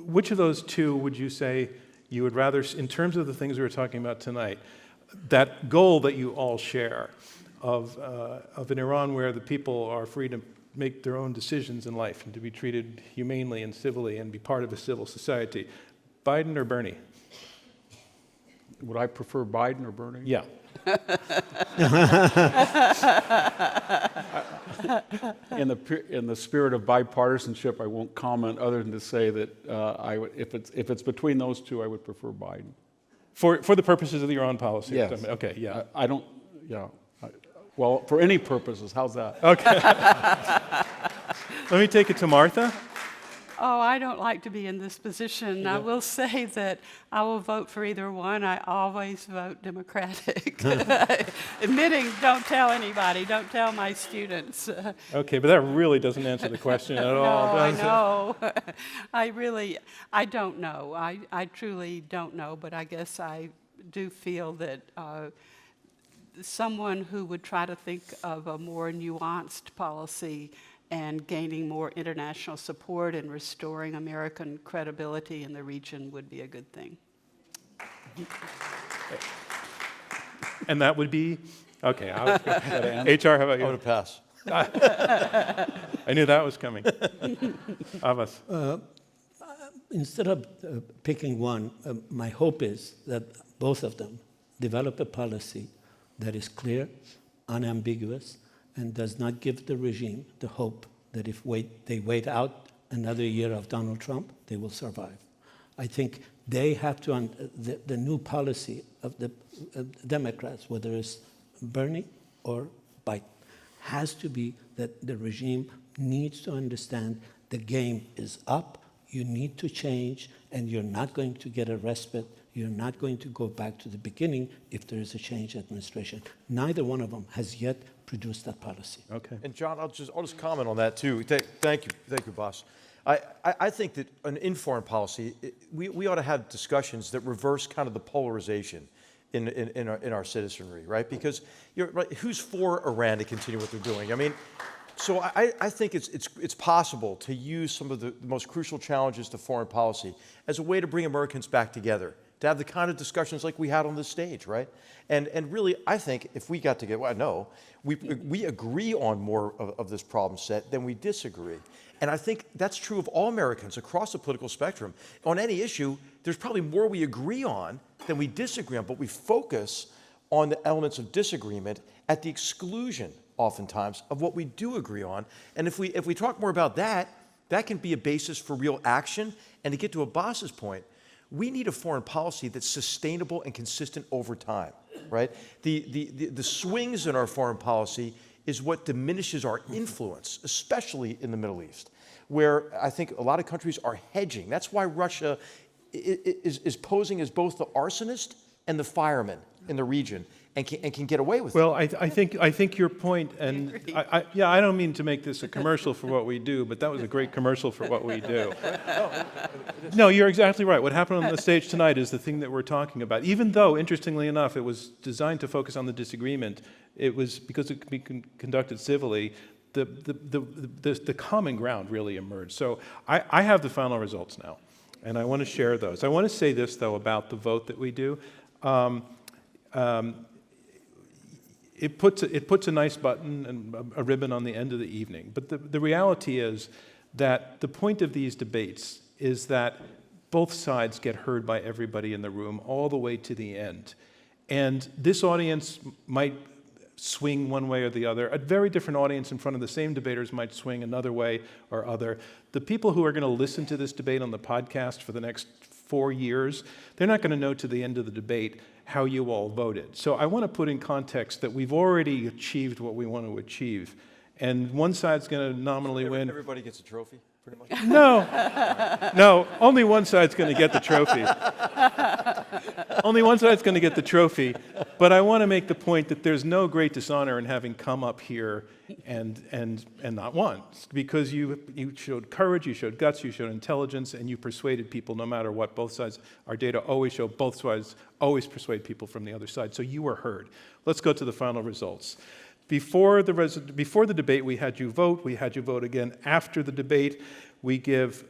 Which of those two would you say you would rather, in terms of the things we were talking about tonight, that goal that you all share of an Iran where the people are free to make their own decisions in life and to be treated humanely and civilly and be part of a civil society, Biden or Bernie? Would I prefer Biden or Bernie? Yeah. In the spirit of bipartisanship, I won't comment other than to say that if it's between those two, I would prefer Biden. For the purposes of the Iran policy? Yes. Okay, yeah. I don't, yeah. Well, for any purposes, how's that? Okay. Let me take it to Martha. Oh, I don't like to be in this position. I will say that I will vote for either one. I always vote Democratic. Admitting, don't tell anybody, don't tell my students. Okay, but that really doesn't answer the question at all, I does it? know. I don't know. I truly don't know, but I guess I do feel that someone who would try to think of a more nuanced policy and gaining more international support and restoring American credibility in the region would be a good thing. And that would be? Okay. HR, how about I'm going you? to pass. I knew that was coming. Abbas. Instead of picking one, my hope is that both of them develop a policy that is clear, unambiguous, and does not give the regime the hope that if they wait out another year of Donald Trump, they will survive. I think they have to, the new policy of the Democrats, whether it's Bernie or Biden, has to be that the regime needs to understand the game is up, you need to change, and you're not going to get a respite. You're not going to go back to the beginning if there is a change administration. Neither one of them has yet produced that policy. Okay. And John, I'll just comment on that too. Thank you, boss. I think that in foreign policy, we ought to have discussions that reverse kind of the polarization in our citizenry, right? Because who's for Iran to continue what they're doing? I mean, so I think it's possible to use some of the most crucial challenges to foreign policy as a way to bring Americans back together, to have the kind of discussions like we had on this stage, right? And really, I think if we got together, well, no, we agree on more of this problem set than we disagree. And I think that's true of all Americans across the political spectrum. On any issue, there's probably more we agree on than we disagree on, but we focus on the elements of disagreement at the exclusion, oftentimes, of what we do agree on. And if we talk more about that, that can be a basis for real action. And to get to Abbas's point, we need a foreign policy that's sustainable and consistent over time, right? The swings in our foreign policy is what diminishes our influence, especially in the Middle East, where I think a lot of countries are hedging. That's why Russia is posing as both the arsonist and the fireman in the region, and can get away with it. Well, I think your point, and I don't mean to make this a commercial for what we do, but that was a great commercial for what we do. No, you're exactly right. What happened on the stage tonight is the thing that we're talking about. Even though, interestingly enough, it was designed to focus on the disagreement, it was because it could be conducted civilly. The common ground really emerged. So I have the final results now, and I want to share those. I want to say this, though, about the vote that we do. It puts a nice button and a ribbon on the end of the evening. But the reality is that the point of these debates is that both sides get heard by everybody in the room all the way to the end. And this audience might swing one way or the other. A very different audience in front of the same debaters might swing another way or other. The people who are going to listen to this debate on the podcast for the next 4 years, they're not going to know to the end of the debate how you all voted. So I want to put in context that we've already achieved what we want to achieve. And one side's going to nominally win. Everybody gets a trophy, pretty much? No, only one side's going to get the trophy. Only one side's going to get the trophy. But I want to make the point that there's no great dishonor in having come up here and not won. Because you showed courage, you showed guts, you showed intelligence, and you persuaded people no matter what. Both sides, our data always show both sides always persuade people from the other side. So you were heard. Let's go to the final results. Before the debate, we had you vote. We had you vote again after the debate. We give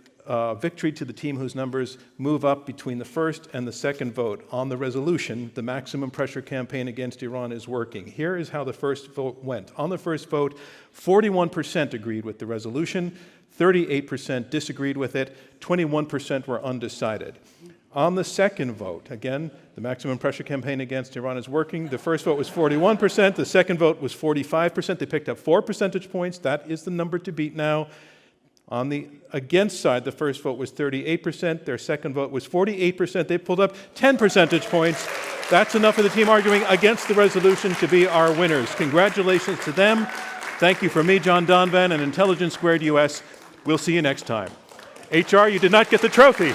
victory to the team whose numbers move up between the first and the second vote on the resolution. The maximum pressure campaign against Iran is working. Here is how the first vote went. On the first vote, 41% agreed with the resolution, 38% disagreed with it, 21% were undecided. On the second vote, again, the maximum pressure campaign against Iran is working. The first vote was 41%. The second vote was 45%. They picked up 4 percentage points. That is the number to beat now. On the against side, the first vote was 38%. Their second vote was 48%. They pulled up 10 percentage points. That's enough for the team arguing against the resolution to be our winners. Congratulations to them. Thank you from me, John Donvan, and Intelligence Squared US. We'll see you next time. HR, you did not get the trophy.